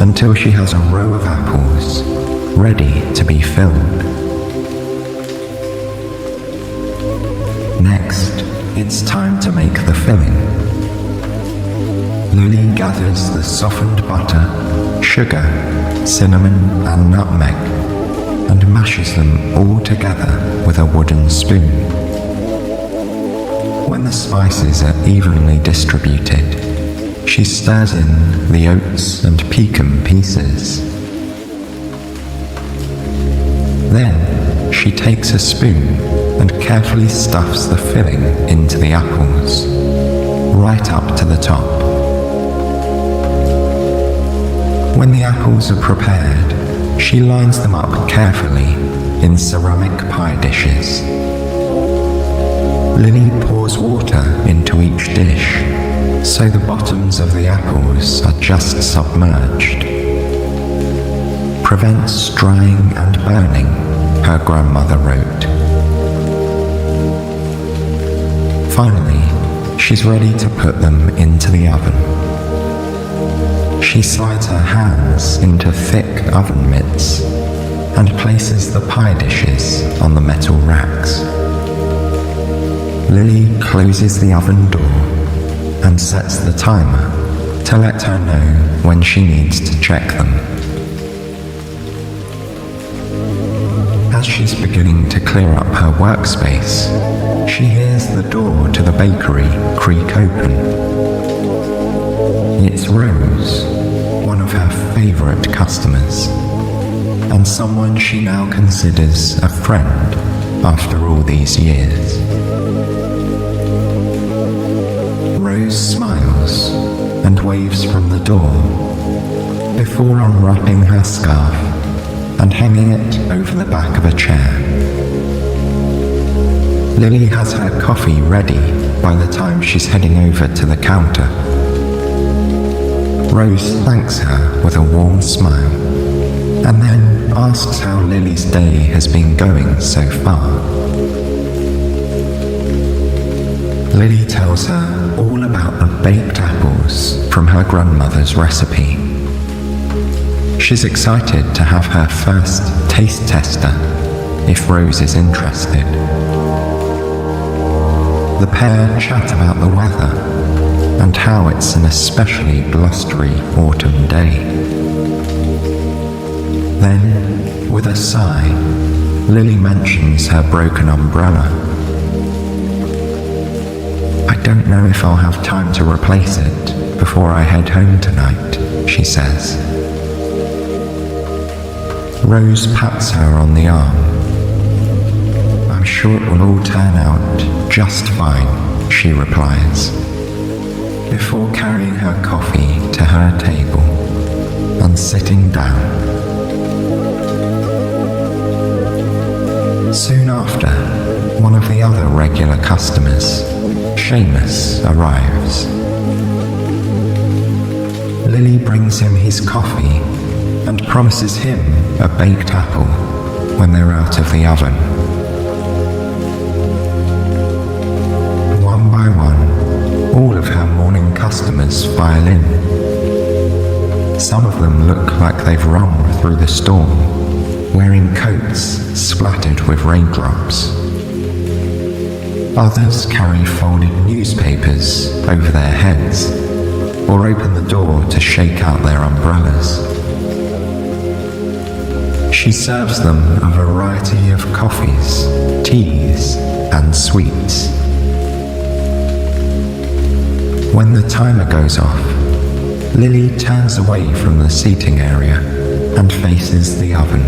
until she has a row of apples ready to be filled. Next, it's time to make the filling. Lily gathers the softened butter, sugar, cinnamon and nutmeg, and mashes them all together with a wooden spoon. When the spices are evenly distributed, she stirs in the oats and pecan pieces. Then she takes a spoon and carefully stuffs the filling into the apples, right up to the top. When the apples are prepared, she lines them up carefully in ceramic pie dishes. Lily pours water into each dish, so the bottoms of the apples are just submerged. Prevents drying and burning, her grandmother wrote. Finally, she's ready to put them into the oven. She slides her hands into thick oven mitts and places the pie dishes on the metal racks. Lily closes the oven door and sets the timer to let her know when she needs to check them. As she's beginning to clear up her workspace, she hears the door to the bakery creak open. It's Rose, one of her favorite customers, and someone she now considers a friend after all these years. Rose smiles and waves from the door before unwrapping her scarf and hanging it over the back of a chair. Lily has her coffee ready by the time she's heading over to the counter. Rose thanks her with a warm smile and then asks how Lily's day has been going so far. Lily tells her all about the baked apples from her grandmother's recipe. She's excited to have her first taste tester if Rose is interested. The pair chat about the weather and how it's an especially blustery autumn day. Then, with a sigh, Lily mentions her broken umbrella. I don't know if I'll have time to replace it before I head home tonight, she says. Rose pats her on the arm. I'm sure it will all turn out just fine, she replies, before carrying her coffee to her table and sitting down. Soon after, one of the other regular customers, Seamus, arrives. Lily brings him his coffee and promises him a baked apple when they're out of the oven. One by one, all of her morning customers file in. Some of them look like they've run through the storm, wearing coats splattered with raindrops. Others carry folded newspapers over their heads, or open the door to shake out their umbrellas. She serves them a variety of coffees, teas, and sweets. When the timer goes off, Lily turns away from the seating area and faces the oven.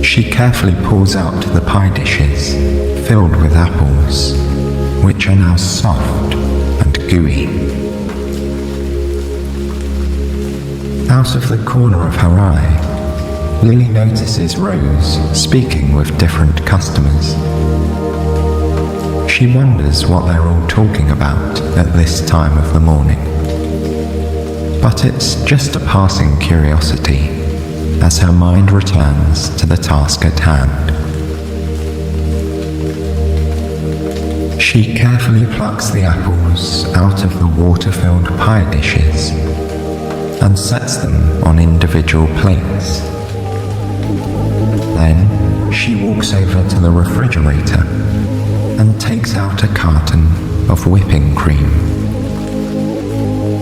She carefully pulls out the pie dishes filled with apples, which are now soft and gooey. Out of the corner of her eye, Lily notices Rose speaking with different customers. She wonders what they're all talking about at this time of the morning. But it's just a passing curiosity, as her mind returns to the task at hand. She carefully plucks the apples out of the water-filled pie dishes and sets them on individual plates. Then she walks over to the refrigerator and takes out a carton of whipping cream.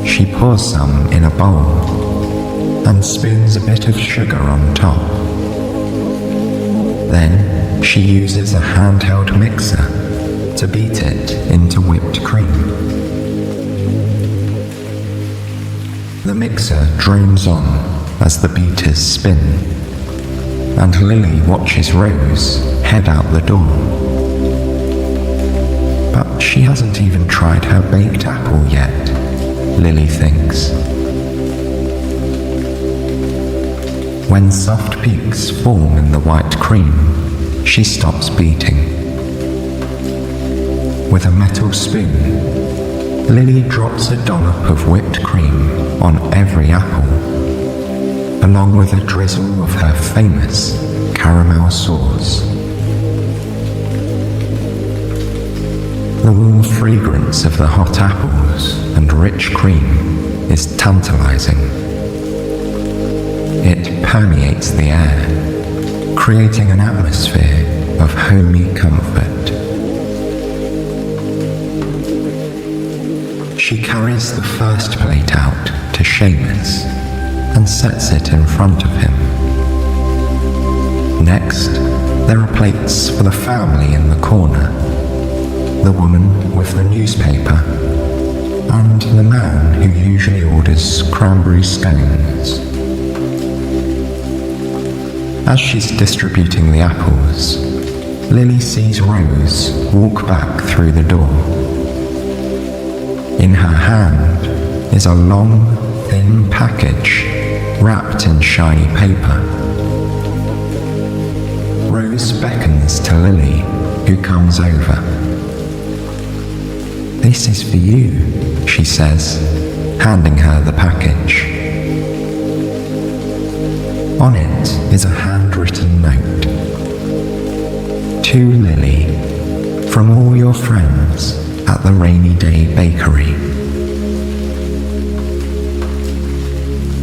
She pours some in a bowl and spoons a bit of sugar on top. Then she uses a handheld mixer to beat it into whipped cream. The mixer drones on as the beaters spin, and Lily watches Rose head out the door. But she hasn't even tried her baked apple yet, Lily thinks. When soft peaks form in the white cream, she stops beating. With a metal spoon, Lily drops a dollop of whipped cream on every apple, along with a drizzle of her famous caramel sauce. The warm fragrance of the hot apples and rich cream is tantalizing. It permeates the air, creating an atmosphere of homey comfort. She carries the first plate out to Seamus and sets it in front of him. Next, there are plates for the family in the corner, the woman with the newspaper, and the man who usually orders cranberry scones. As she's distributing the apples, Lily sees Rose walk back through the door. In her hand is a long, thin package wrapped in shiny paper. Rose beckons to Lily, who comes over. "This is for you," she says, handing her the package. On it is a handwritten note. "To Lily, from all your friends at the Rainy Day Bakery."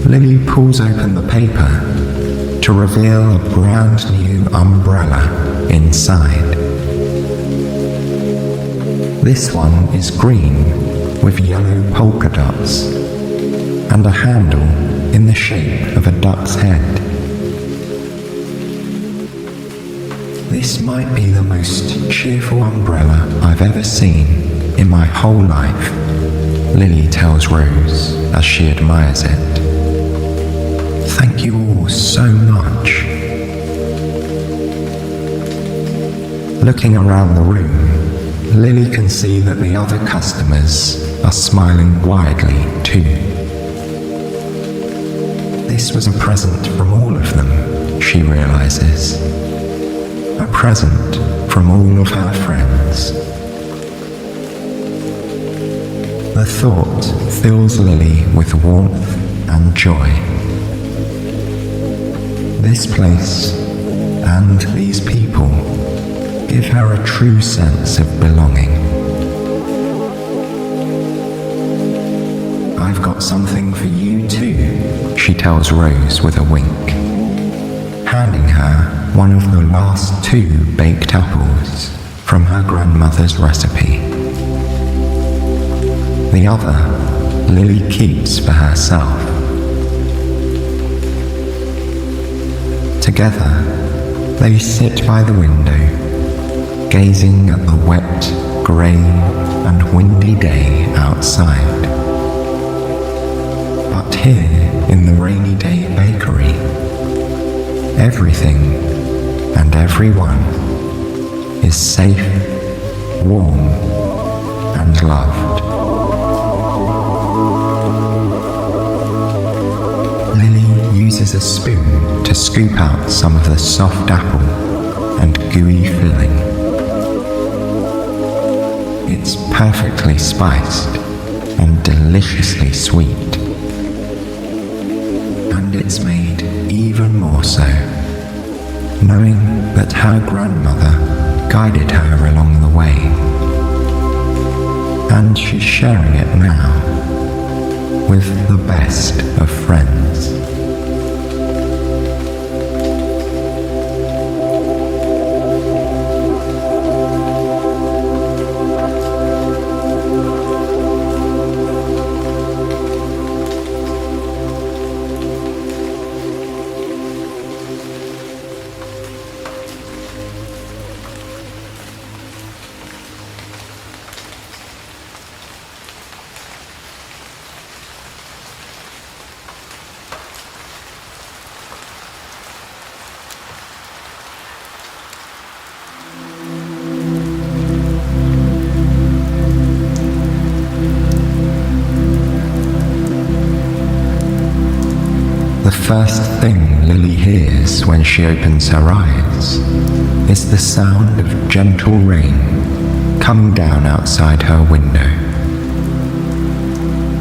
Lily pulls open the paper to reveal a brand new umbrella inside. This one is green with yellow polka dots and a handle in the shape of a duck's head. "This might be the most cheerful umbrella I've ever seen in my whole life," Lily tells Rose as she admires it. "Thank you all so much." Looking around the room, Lily can see that the other customers are smiling widely too. This was a present from all of them, she realizes. A present from all of her friends. The thought fills Lily with warmth and joy. This place and these people give her a true sense of belonging. "I've got something for you too," she tells Rose with a wink, handing her one of the last 2 baked apples from her grandmother's recipe. The other, Lily keeps for herself. Together, they sit by the window, gazing at the wet, grey, and windy day outside. But here in the Rainy Day Bakery, everything and everyone is safe, warm, and loved. Lily uses a spoon to scoop out some of the soft apple and gooey filling. It's perfectly spiced and deliciously sweet. And it's made even more so, knowing that her grandmother guided her along the way, and she's sharing it now with the best of friends. The first thing Lily hears when she opens her eyes is the sound of gentle rain coming down outside her window.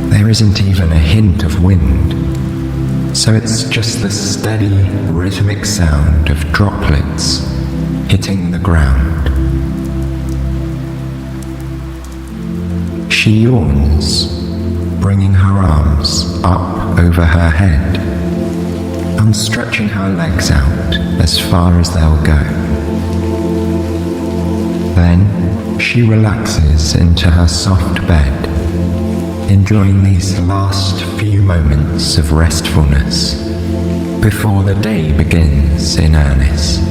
There isn't even a hint of wind, so it's just the steady, rhythmic sound of droplets hitting the ground. She yawns, bringing her arms up over her head and stretching her legs out as far as they'll go. Then she relaxes into her soft bed, enjoying these last few moments of restfulness before the day begins in earnest.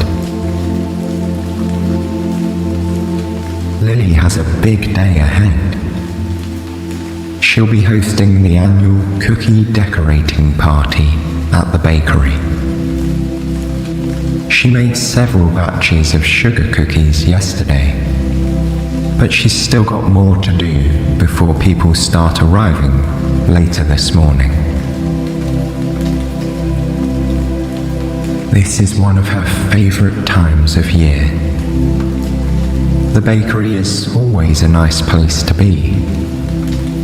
Lily has a big day ahead. She'll be hosting the annual cookie decorating party at the bakery. She made several batches of sugar cookies yesterday, but she's still got more to do before people start arriving later this morning. This is one of her favorite times of year. The bakery is always a nice place to be,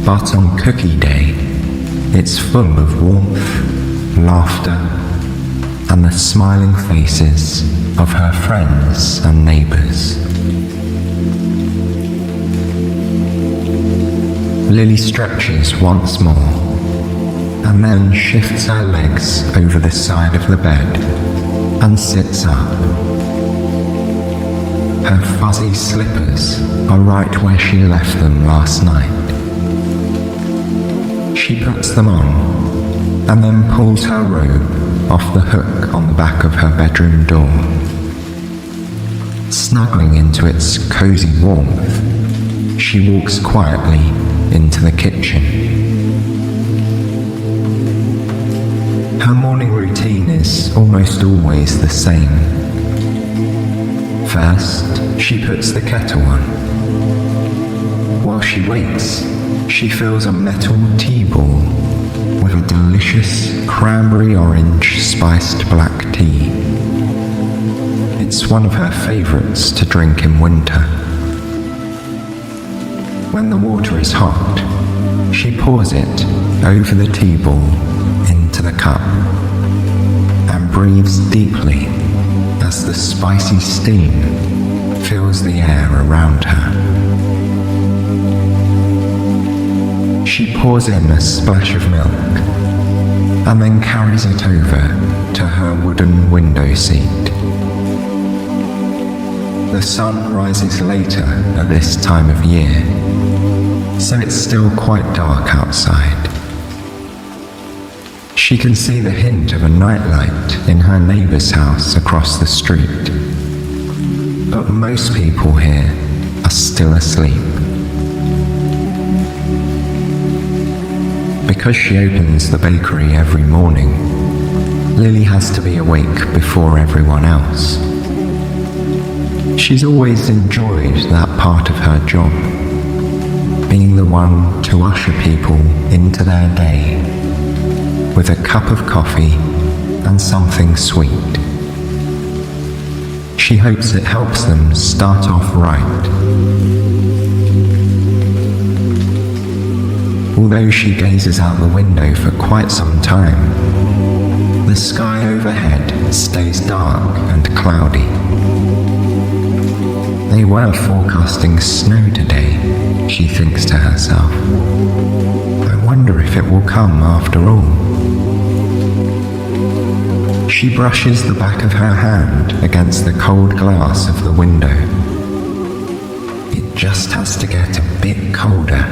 but on Cookie Day, it's full of warmth, laughter, and the smiling faces of her friends and neighbours. Lily stretches once more, and then shifts her legs over the side of the bed and sits up. Her fuzzy slippers are right where she left them last night. She puts them on and then pulls her robe off the hook on the back of her bedroom door. Snuggling into its cozy warmth, she walks quietly into the kitchen. Her morning routine is almost always the same. First, she puts the kettle on. While she waits, she fills a metal tea ball with a delicious cranberry orange spiced black tea. It's one of her favourites to drink in winter. When the water is hot, she pours it over the tea ball into the cup and breathes deeply as the spicy steam fills the air around her. She pours in a splash of milk and then carries it over to her wooden window seat. The sun rises later at this time of year, so it's still quite dark outside. She can see the hint of a nightlight in her neighbour's house across the street, but most people here are still asleep. Because she opens the bakery every morning, Lily has to be awake before everyone else. She's always enjoyed that part of her job, being the one to usher people into their day with a cup of coffee and something sweet. She hopes it helps them start off right. Although she gazes out the window for quite some time, The sky overhead stays dark and cloudy. They were forecasting snow today, she thinks to herself. I wonder if it will come after all. She brushes the back of her hand against the cold glass of the window. It just has to get a bit colder,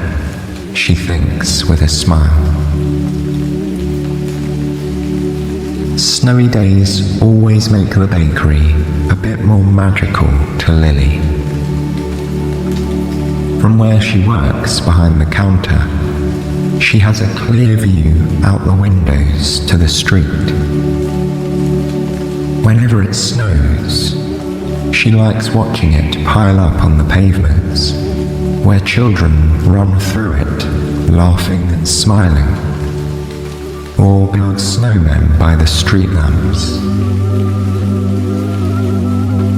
she thinks with a smile. Snowy days always make the bakery a bit more magical to Lily. From where she works behind the counter, she has a clear view out the windows to the street. Whenever it snows, she likes watching it pile up on the pavements, where children run through it, laughing and smiling, or build snowmen by the street lamps.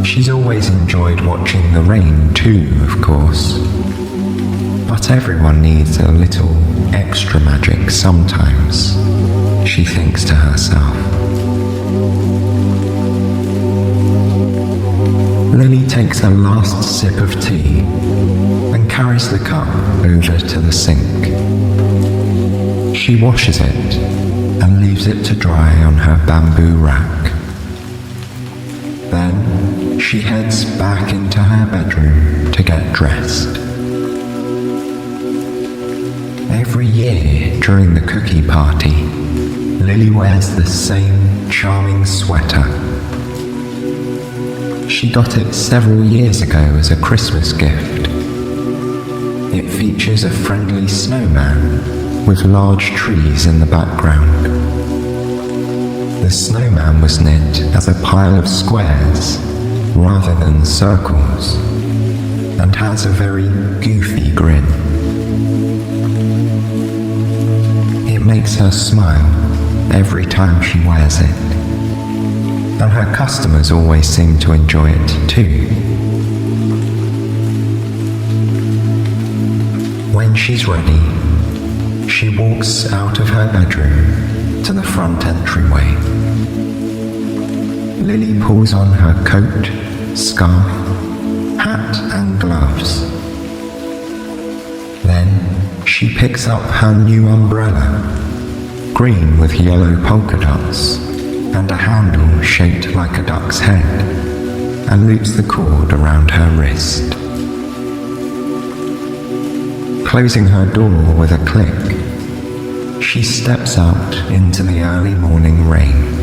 She's always enjoyed watching the rain too, of course, but everyone needs a little extra magic sometimes, she thinks to herself. Lily takes a last sip of tea and carries the cup over to the sink. She washes it and leaves it to dry on her bamboo rack. Then she heads back into her bedroom to get dressed. Every year during the cookie party, Lily wears the same charming sweater. She got it several years ago as a Christmas gift. It features a friendly snowman with large trees in the background. The snowman was knit as a pile of squares rather than circles, and has a very goofy grin. It makes her smile every time she wears it, and her customers always seem to enjoy it too. When she's ready, she walks out of her bedroom to the front entryway. Lily pulls on her coat, scarf, hat and gloves. Then she picks up her new umbrella, green with yellow polka dots and a handle shaped like a duck's head, and loops the cord around her wrist. Closing her door with a click, she steps out into the early morning rain.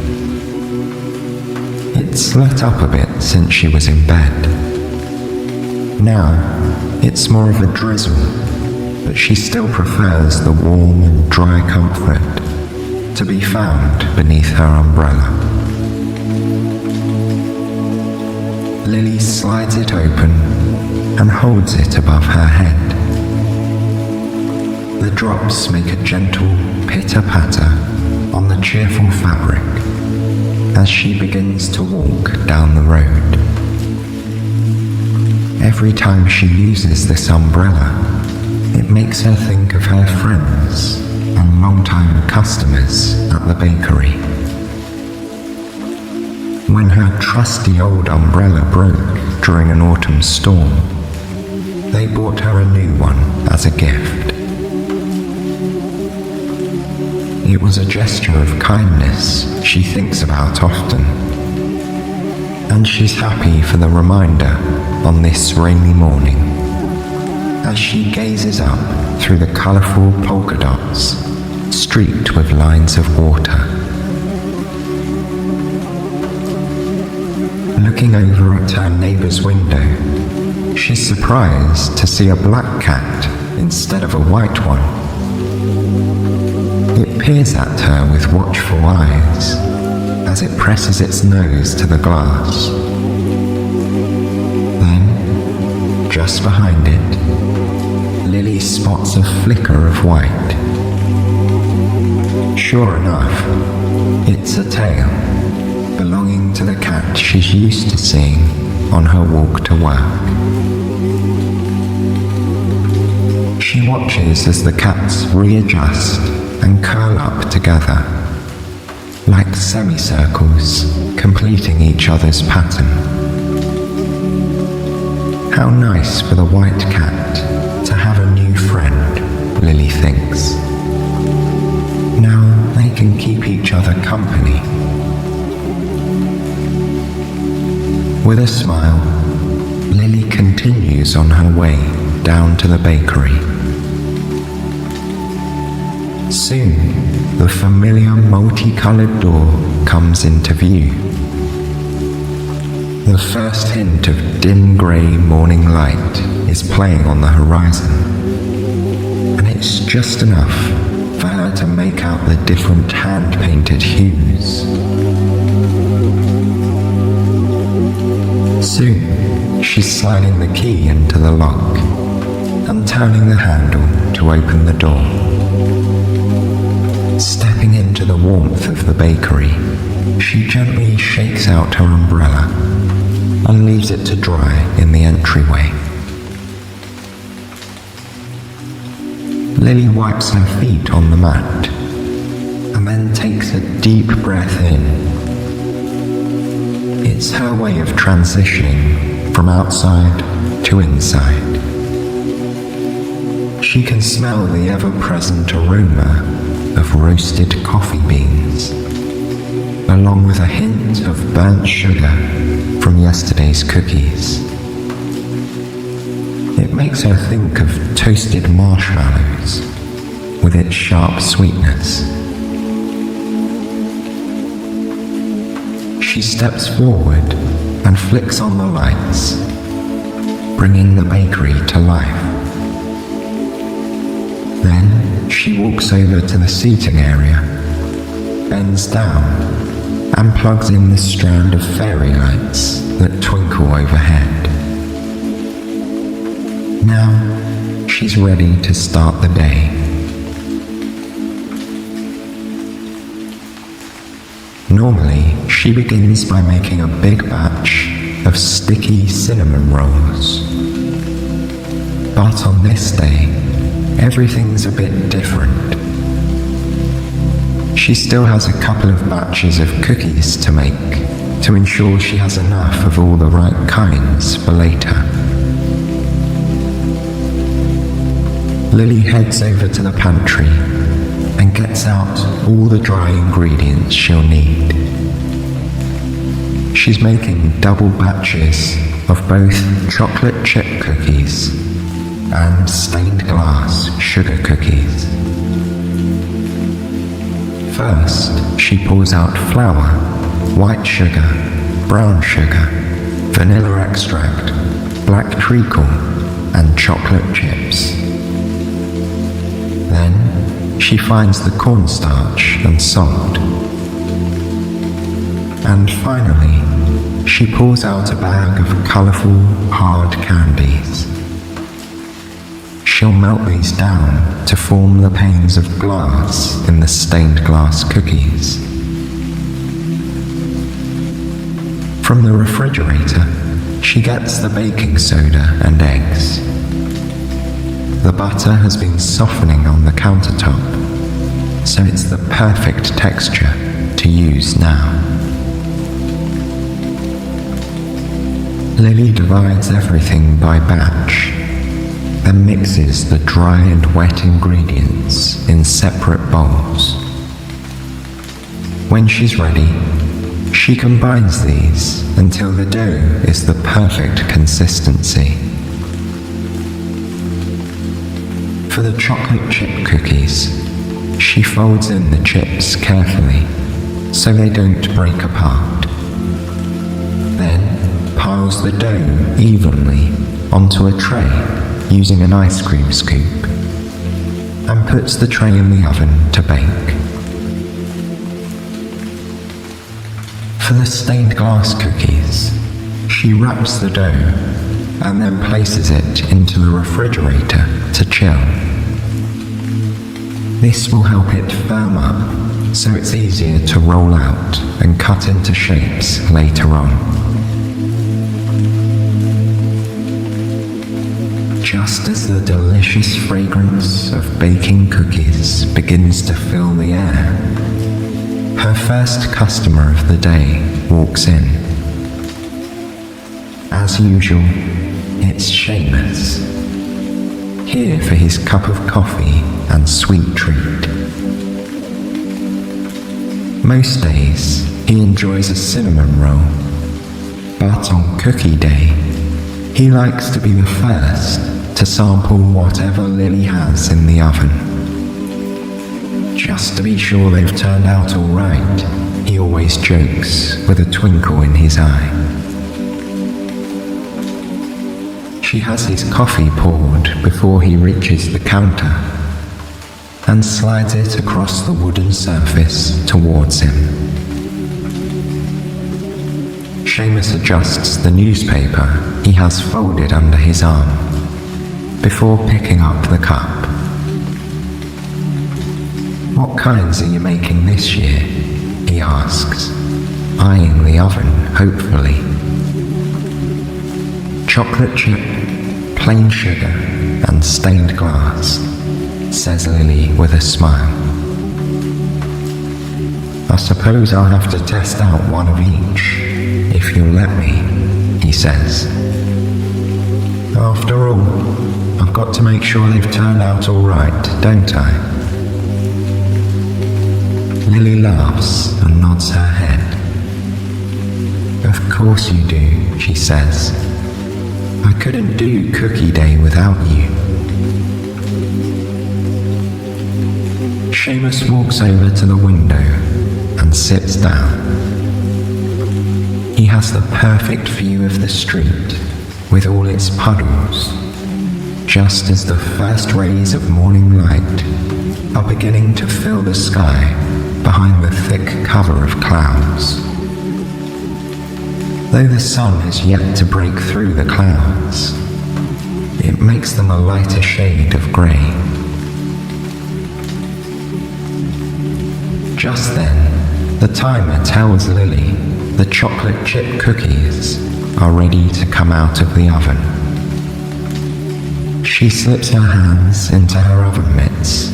It's let up a bit since she was in bed. Now, it's more of a drizzle, but she still prefers the warm and dry comfort to be found beneath her umbrella. Lily slides it open and holds it above her head. The drops make a gentle pitter-patter on the cheerful fabric as she begins to walk down the road. Every time she uses this umbrella, it makes her think of her friends and long-time customers at the bakery. When her trusty old umbrella broke during an autumn storm, they bought her a new one as a gift. It was a gesture of kindness she thinks about often, and she's happy for the reminder on this rainy morning as she gazes up through the colourful polka dots streaked with lines of water. Looking over at her neighbour's window, she's surprised to see a black cat instead of a white one. It peers at her with watchful eyes as it presses its nose to the glass. Then, just behind it, Lily spots a flicker of white. Sure enough, it's a tail belonging to the cat she's used to seeing on her walk to work. She watches as the cats readjust and curl up together. like semicircles completing each other's pattern. How nice for the white cat to have a new friend, Lily thinks. Now they can keep each other company. With a smile, Lily continues on her way down to the bakery. Soon, the familiar multicolored door comes into view. The first hint of dim grey morning light is playing on the horizon, and it's just enough for her to make out the different hand-painted hues. Soon, she's sliding the key into the lock and turning the handle to open the door. Stepping into the warmth of the bakery, she gently shakes out her umbrella and leaves it to dry in the entryway. Lily wipes her feet on the mat and then takes a deep breath in. It's her way of transitioning from outside to inside. She can smell the ever-present aroma of roasted coffee beans, along with a hint of burnt sugar from yesterday's cookies. It makes her think of toasted marshmallows with its sharp sweetness. She steps forward and flicks on the lights, bringing the bakery to life. Then she walks over to the seating area, bends down, and plugs in the strand of fairy lights that twinkle overhead. Now she's ready to start the day. Normally, she begins by making a big batch of sticky cinnamon rolls. But on this day, everything's a bit different. She still has a couple of batches of cookies to make to ensure she has enough of all the right kinds for later. Lily heads over to the pantry and gets out all the dry ingredients she'll need. She's making double batches of both chocolate chip cookies and stained glass sugar cookies. First, she pours out flour, white sugar, brown sugar, vanilla extract, black treacle, and chocolate chips. Then, she finds the cornstarch and salt. And finally, she pours out a bag of colourful, hard candies. She'll melt these down to form the panes of glass in the stained glass cookies. From the refrigerator, she gets the baking soda and eggs. The butter has been softening on the countertop, so it's the perfect texture to use now. Lily divides everything by batch, then mixes the dry and wet ingredients in separate bowls. When she's ready, she combines these until the dough is the perfect consistency. For the chocolate chip cookies, she folds in the chips carefully so they don't break apart. Then piles the dough evenly onto a tray using an ice cream scoop and puts the tray in the oven to bake. For the stained glass cookies, she wraps the dough and then places it into the refrigerator to chill. This will help it firm up so it's easier to roll out and cut into shapes later on. Just as the delicious fragrance of baking cookies begins to fill the air, Her first customer of the day walks in. As usual, it's Seamus, here for his cup of coffee and sweet treat. Most days, he enjoys a cinnamon roll, but on cookie day, he likes to be the first to sample whatever Lily has in the oven. Just to be sure they've turned out all right, he always jokes with a twinkle in his eye. She has his coffee poured before he reaches the counter and slides it across the wooden surface towards him. Seamus adjusts the newspaper he has folded under his arm before picking up the cup. "What kinds are you making this year?" he asks, eyeing the oven hopefully. "Chocolate chip, plain sugar, and stained glass," says Lily with a smile. "I suppose I'll have to test out one of each, if you'll let me," he says. "After all, I've got to make sure they've turned out all right, don't I?" Lily laughs and nods her head. "Of course you do," she says. "I couldn't do cookie day without you." Seamus walks over to the window and sits down. He has the perfect view of the street with all its puddles, just as the first rays of morning light are beginning to fill the sky behind the thick cover of clouds. Though the sun has yet to break through the clouds, it makes them a lighter shade of grey. Just then, the timer tells Lily the chocolate chip cookies are ready to come out of the oven. She slips her hands into her oven mitts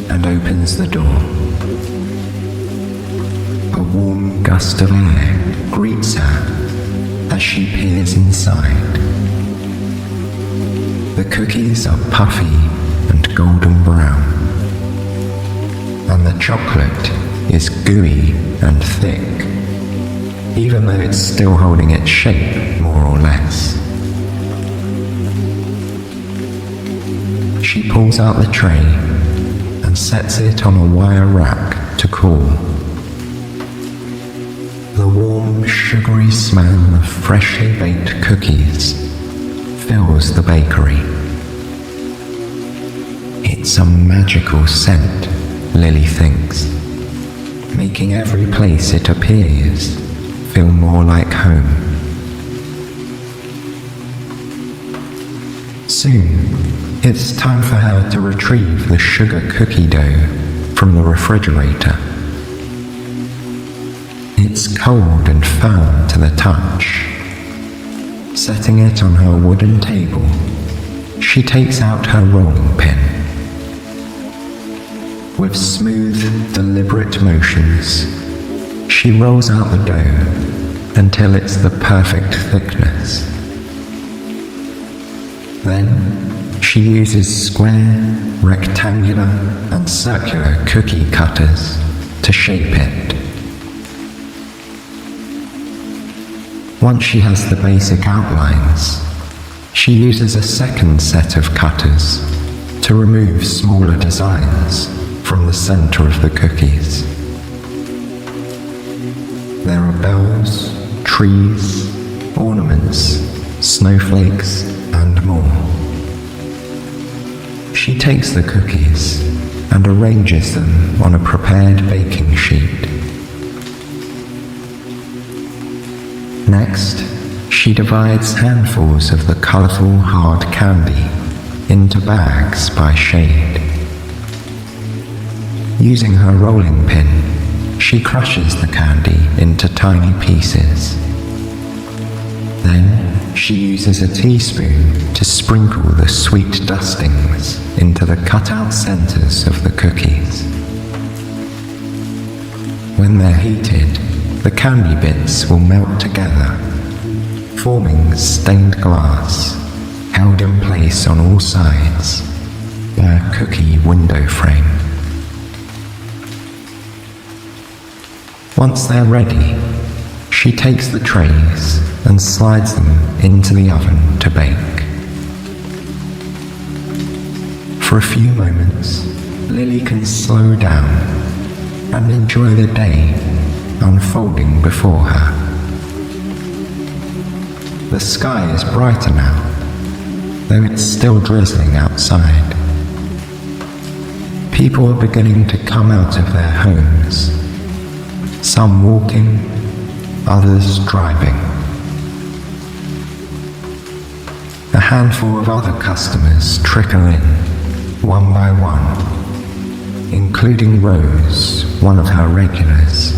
and opens the door. A warm gust of air greets her as she peers inside. The cookies are puffy and golden brown, and the chocolate is gooey and thick, even though it's still holding its shape more or less. She pulls out the tray and sets it on a wire rack to cool. The warm, sugary smell of freshly baked cookies fills the bakery. It's a magical scent, Lily thinks, making every place it appears feel more like home. Soon, it's time for her to retrieve the sugar cookie dough from the refrigerator. It's cold and firm to the touch. Setting it on her wooden table, she takes out her rolling pin. With smooth, deliberate motions, she rolls out the dough until it's the perfect thickness. Then, she uses square, rectangular, and circular cookie cutters to shape it. Once she has the basic outlines, she uses a second set of cutters to remove smaller designs from the center of the cookies. There are bells, trees, ornaments, snowflakes, and more. She takes the cookies and arranges them on a prepared baking sheet. Next, she divides handfuls of the colorful hard candy into bags by shade. Using her rolling pin, she crushes the candy into tiny pieces. Then, she uses a teaspoon to sprinkle the sweet dustings into the cut-out centers of the cookies. When they're heated, the candy bits will melt together, forming stained glass, held in place on all sides by a cookie window frame. Once they're ready, she takes the trays and slides them into the oven to bake. For a few moments, Lily can slow down and enjoy the day unfolding before her. The sky is brighter now, though it's still drizzling outside. People are beginning to come out of their homes, some walking, others driving. A handful of other customers trickle in, one by one, including Rose, one of her regulars,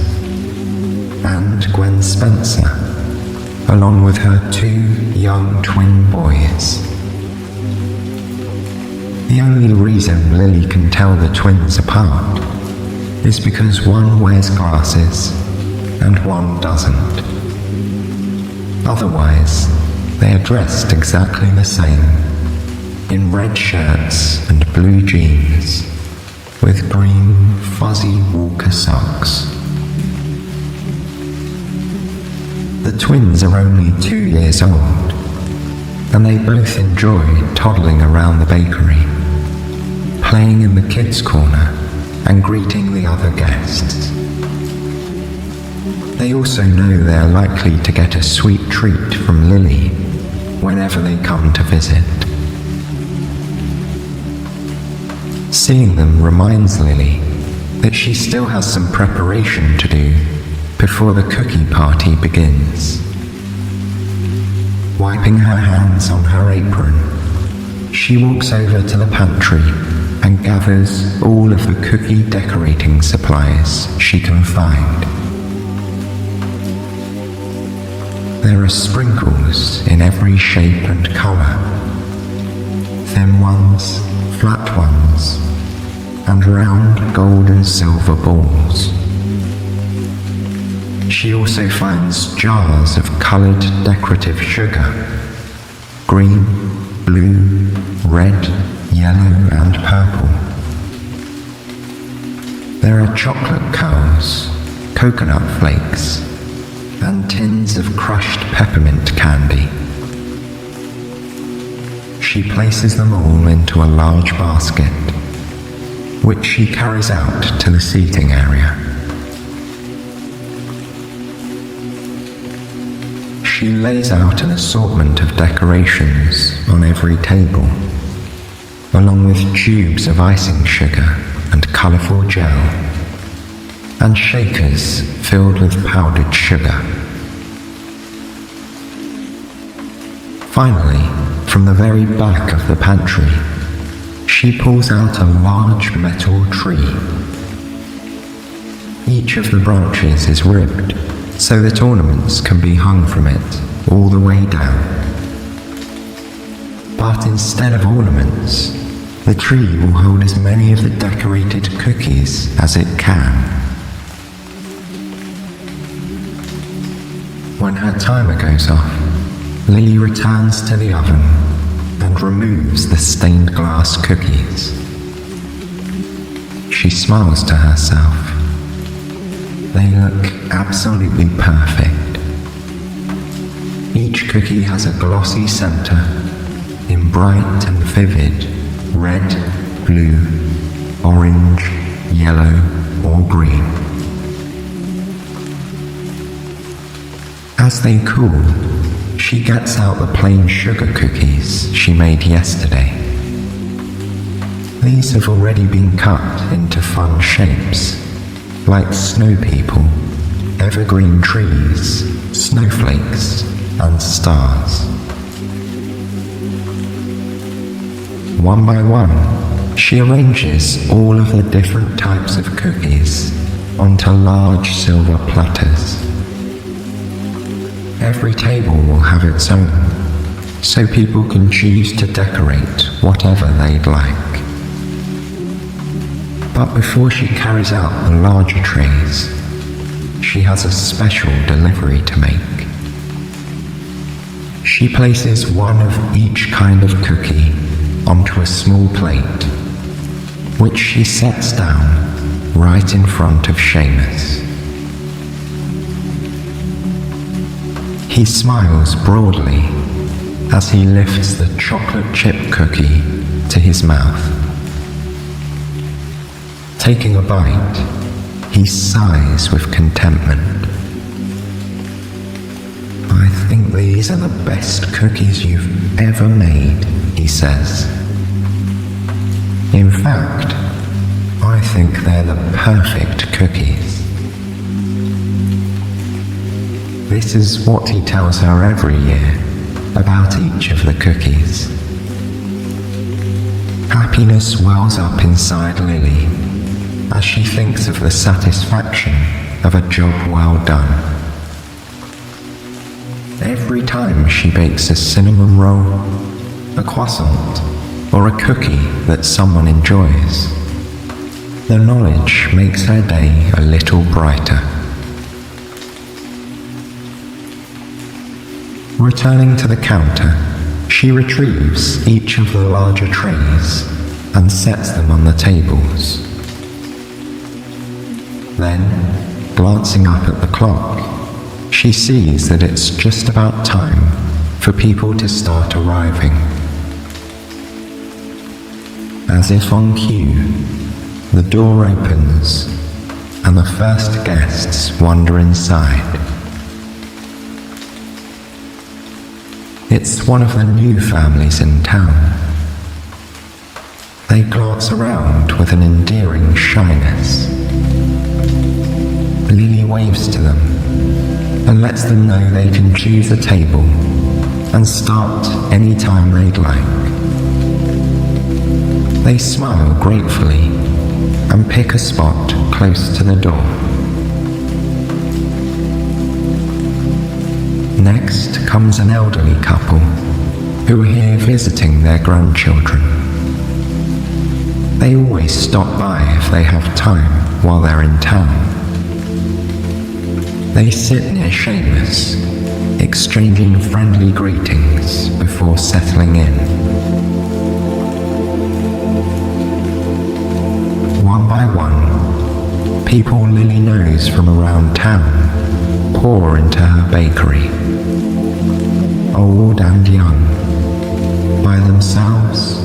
and Gwen Spencer, along with her 2 young twin boys. The only reason Lily can tell the twins apart is because one wears glasses and one doesn't. Otherwise, they are dressed exactly the same, in red shirts and blue jeans, with green fuzzy Walker socks. The twins are only 2 years old, and they both enjoy toddling around the bakery, playing in the kids' corner and greeting the other guests. They also know they're likely to get a sweet treat from Lily whenever they come to visit. Seeing them reminds Lily that she still has some preparation to do before the cookie party begins. Wiping her hands on her apron, she walks over to the pantry and gathers all of the cookie decorating supplies she can find. There are sprinkles in every shape and colour, thin ones, flat ones, and round gold and silver balls. She also finds jars of coloured decorative sugar, green, blue, red, yellow and purple. There are chocolate curls, coconut flakes, and tins of crushed peppermint candy. She places them all into a large basket, which she carries out to the seating area. She lays out an assortment of decorations on every table, along with tubes of icing sugar and colourful gel, and shakers filled with powdered sugar. Finally, from the very back of the pantry, she pulls out a large metal tree. Each of the branches is ribbed so that ornaments can be hung from it all the way down. But instead of ornaments, the tree will hold as many of the decorated cookies as it can. When her timer goes off, Lily returns to the oven and removes the stained glass cookies. She smiles to herself. They look absolutely perfect. Each cookie has a glossy center in bright and vivid red, blue, orange, yellow, or green. As they cool, she gets out the plain sugar cookies she made yesterday. These have already been cut into fun shapes, like snow people, evergreen trees, snowflakes, and stars. One by one, she arranges all of the different types of cookies onto large silver platters. Every table will have its own, so people can choose to decorate whatever they'd like. But before she carries out the larger trays, she has a special delivery to make. She places one of each kind of cookie onto a small plate, which she sets down right in front of Seamus. He smiles broadly as he lifts the chocolate chip cookie to his mouth. Taking a bite, he sighs with contentment. "I think these are the best cookies you've ever made," he says. "In fact, I think they're the perfect cookies." This is what he tells her every year about each of the cookies. Happiness wells up inside Lily as she thinks of the satisfaction of a job well done. Every time she bakes a cinnamon roll, a croissant, or a cookie that someone enjoys, the knowledge makes her day a little brighter. Returning to the counter, she retrieves each of the larger trays and sets them on the tables. Then, glancing up at the clock, she sees that it's just about time for people to start arriving. As if on cue, the door opens and the first guests wander inside. It's one of the new families in town. They glance around with an endearing shyness. Lily waves to them and lets them know they can choose a table and start any time they'd like. They smile gratefully and pick a spot close to the door. Next comes an elderly couple who are here visiting their grandchildren. They always stop by if they have time while they're in town. They sit near Seamus, exchanging friendly greetings before settling in. One by one, people Lily knows from around town pour into her bakery. Old and young, by themselves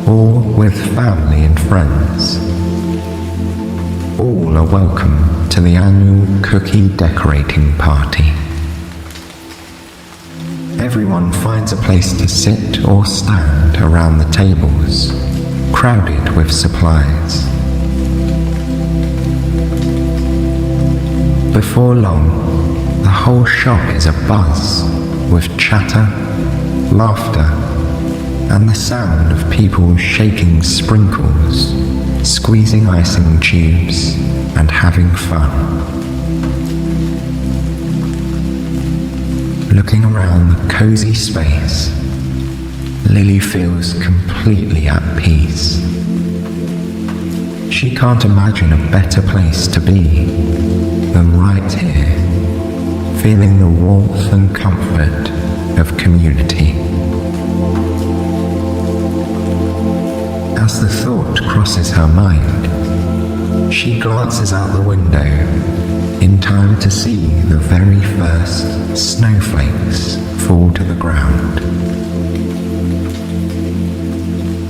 or with family and friends. All are welcome to the annual cookie decorating party. Everyone finds a place to sit or stand around the tables, crowded with supplies. Before long, the whole shop is abuzz with chatter, laughter, and the sound of people shaking sprinkles, squeezing icing tubes, and having fun. Looking around the cozy space, Lily feels completely at peace. She can't imagine a better place to be than right here, feeling the warmth and comfort of community. As the thought crosses her mind, she glances out the window in time to see the very first snowflakes fall to the ground.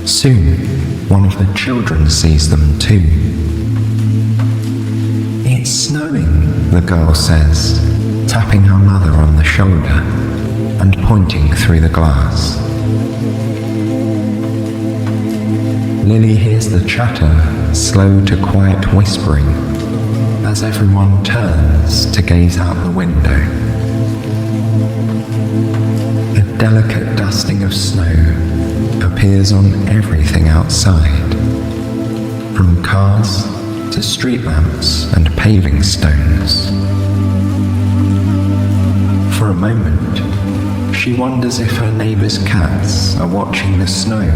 Soon, one of the children sees them too. "It's snowing," the girl says, tapping her mother on the shoulder and pointing through the glass. Lily hears the chatter slow to quiet whispering as everyone turns to gaze out the window. A delicate dusting of snow appears on everything outside, from cars to street lamps and paving stones. For a moment, she wonders if her neighbour's cats are watching the snow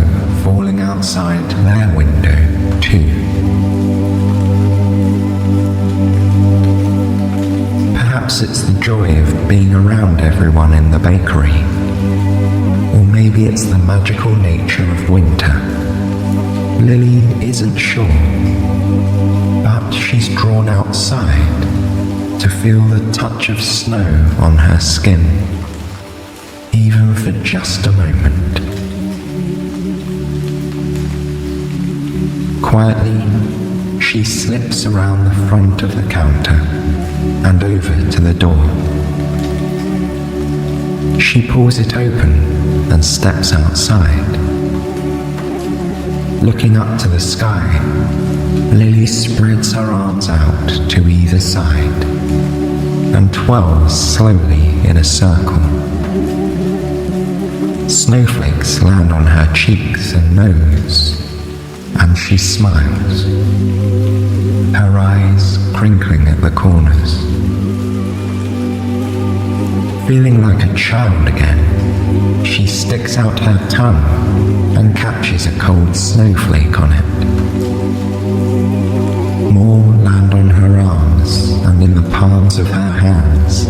falling outside their window too. Perhaps it's the joy of being around everyone in the bakery. Or maybe it's the magical nature of winter. Lily isn't sure, but she's drawn outside to feel the touch of snow on her skin, even for just a moment. Quietly, she slips around the front of the counter and over to the door. She pulls it open and steps outside. Looking up to the sky, Lily spreads her arms out to either side and twirls slowly in a circle. Snowflakes land on her cheeks and nose, and she smiles, her eyes crinkling at the corners. Feeling like a child again, she sticks out her tongue and catches a cold snowflake on it. More land on her arms and in the palms of her hands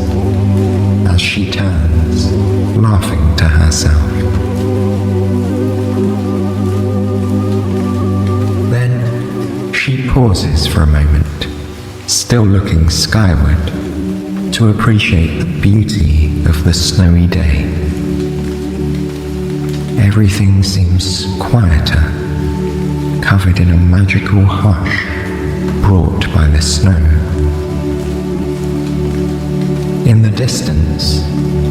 as she turns, laughing to herself. Then she pauses for a moment, still looking skyward, to appreciate the beauty of the snowy day. Everything seems quieter, covered in a magical hush brought by the snow. In the distance,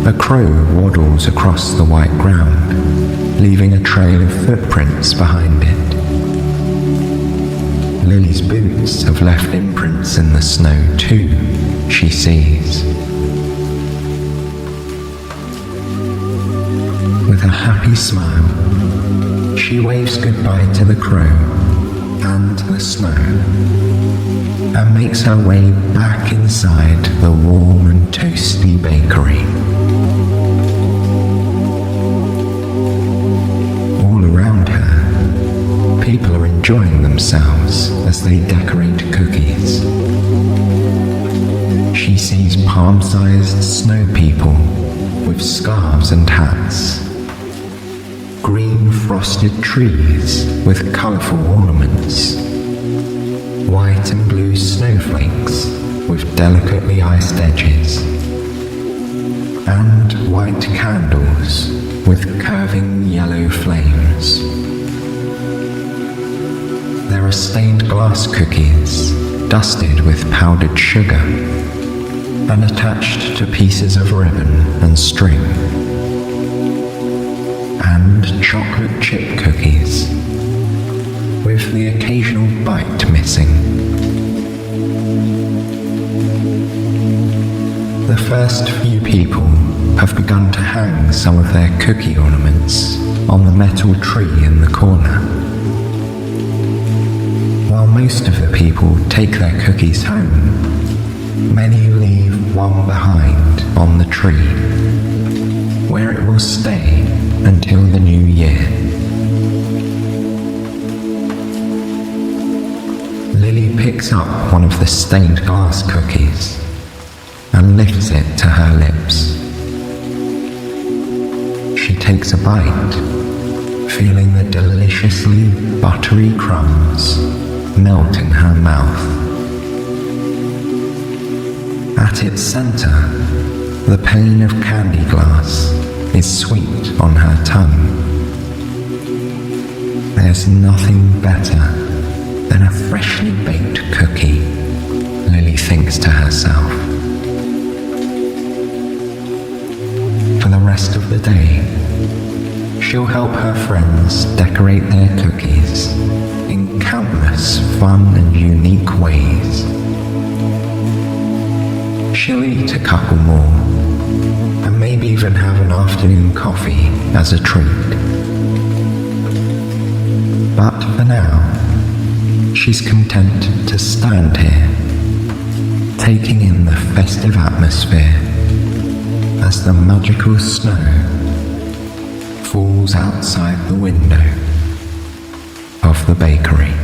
a crow waddles across the white ground, leaving a trail of footprints behind it. Lily's boots have left imprints in the snow too, she sees. With a happy smile, she waves goodbye to the crow and the snow, and makes her way back inside the warm and toasty bakery. All around her, people are enjoying themselves as they decorate cookies. She sees palm-sized snow people with scarves and hats, green frosted trees with colourful ornaments, white and blue snowflakes with delicately iced edges, and white candles with curving yellow flames. There are stained glass cookies dusted with powdered sugar and attached to pieces of ribbon and string, and chocolate chip cookies with the occasional bite missing. The first few people have begun to hang some of their cookie ornaments on the metal tree in the corner. While most of the people take their cookies home, many leave one behind on the tree, where it will stay until the new year. Lily picks up one of the stained glass cookies and lifts it to her lips. She takes a bite, feeling the deliciously buttery crumbs melt in her mouth. At its center, the pane of candy glass is sweet on her tongue. There's nothing better than a freshly baked cookie, Lily thinks to herself. For the rest of the day, she'll help her friends decorate their cookies in countless fun and unique ways. She'll eat a couple more, and maybe even have an afternoon coffee as a treat. But for now, she's content to stand here, taking in the festive atmosphere as the magical snow falls outside the window of the bakery.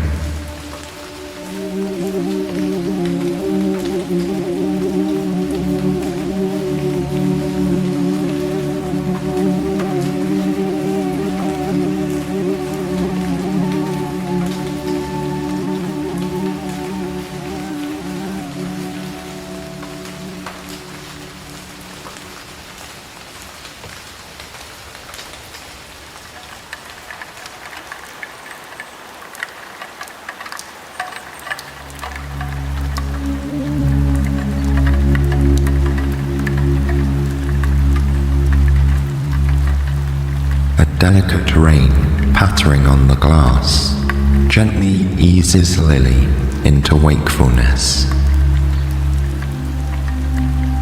delicate rain pattering on the glass gently eases Lily into wakefulness.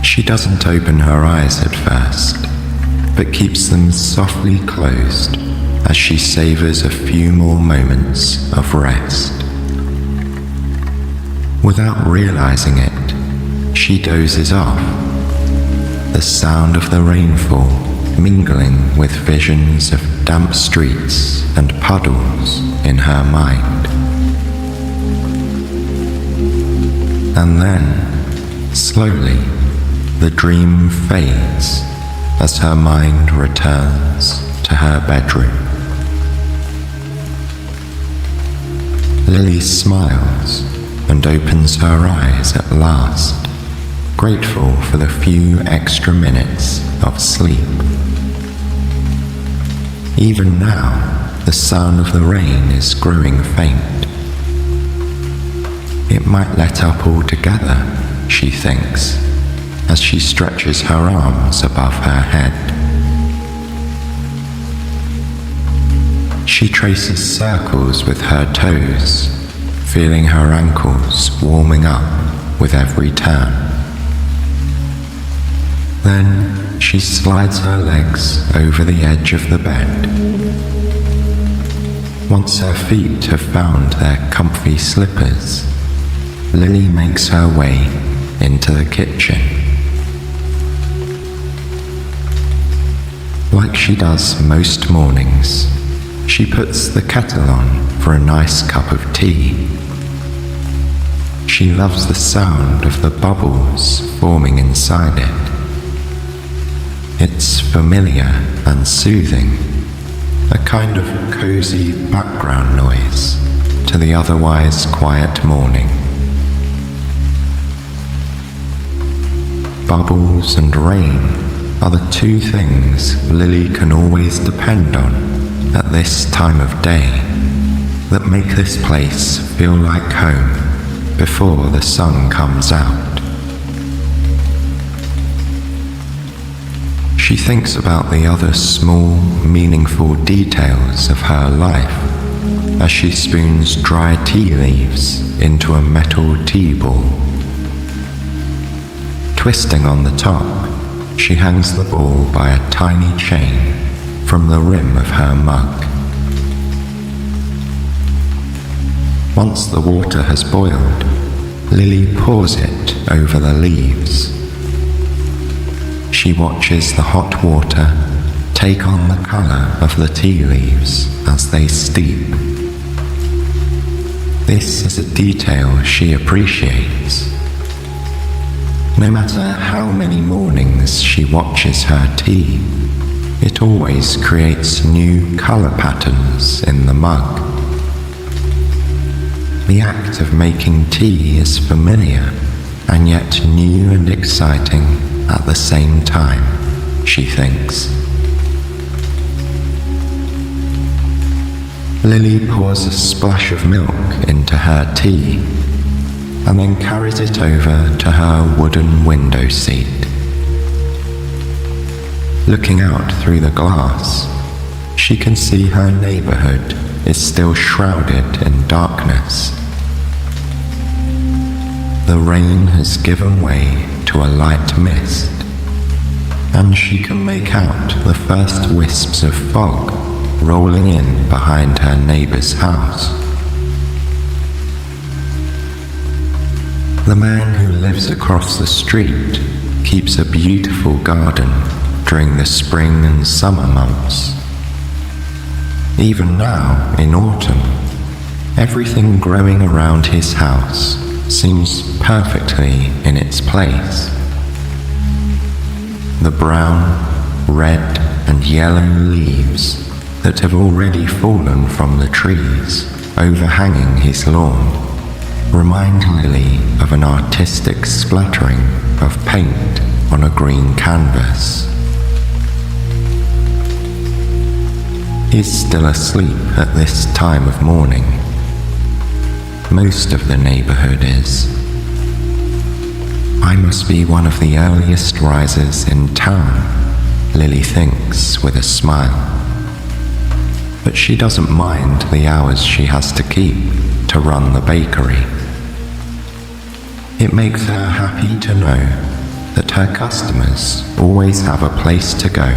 She doesn't open her eyes at first, but keeps them softly closed as she savors a few more moments of rest. Without realizing it, she dozes off, the sound of the rainfall mingling with visions of damp streets and puddles in her mind. And then, slowly, the dream fades as her mind returns to her bedroom. Lily smiles and opens her eyes at last, grateful for the few extra minutes of sleep. Even now, the sound of the rain is growing faint. It might let up altogether, she thinks, as she stretches her arms above her head. She traces circles with her toes, feeling her ankles warming up with every turn. Then she slides her legs over the edge of the bed. Once her feet have found their comfy slippers, Lily makes her way into the kitchen. Like she does most mornings, she puts the kettle on for a nice cup of tea. She loves the sound of the bubbles forming inside it. It's familiar and soothing, a kind of cozy background noise to the otherwise quiet morning. Bubbles and rain are the two things Lily can always depend on at this time of day that make this place feel like home before the sun comes out. She thinks about the other small, meaningful details of her life as she spoons dry tea leaves into a metal tea ball. Twisting on the top, she hangs the ball by a tiny chain from the rim of her mug. Once the water has boiled, Lily pours it over the leaves. She watches the hot water take on the color of the tea leaves as they steep. This is a detail she appreciates. No matter how many mornings she watches her tea, it always creates new color patterns in the mug. The act of making tea is familiar and yet new and exciting at the same time, she thinks. Lily pours a splash of milk into her tea and then carries it over to her wooden window seat. Looking out through the glass, she can see her neighborhood is still shrouded in darkness. The rain has given way to a light mist, and she can make out the first wisps of fog rolling in behind her neighbor's house. The man who lives across the street keeps a beautiful garden during the spring and summer months. Even now, in autumn, everything growing around his house seems perfectly in its place. The brown, red, and yellow leaves that have already fallen from the trees overhanging his lawn remind Lily of an artistic splattering of paint on a green canvas. He's still asleep at this time of morning. Most of the neighborhood is. I must be one of the earliest risers in town, Lily thinks with a smile. but she doesn't mind the hours she has to keep to run the bakery. It makes her happy to know that her customers always have a place to go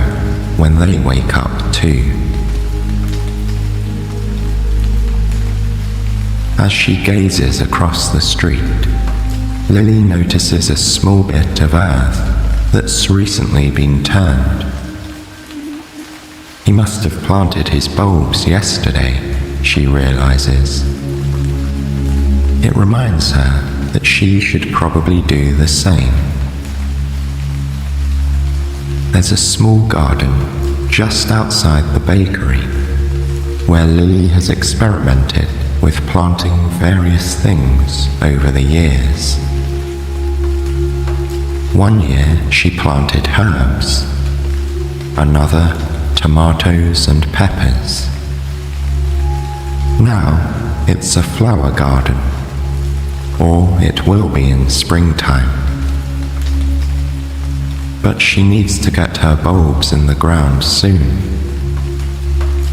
when they wake up too. As she gazes across the street, Lily notices a small bit of earth that's recently been turned. He must have planted his bulbs yesterday, she realizes. It reminds her that she should probably do the same. There's a small garden just outside the bakery where Lily has experimented with planting various things over the years. One year she planted herbs, another tomatoes and peppers. Now it's a flower garden, or it will be in springtime. But she needs to get her bulbs in the ground soon.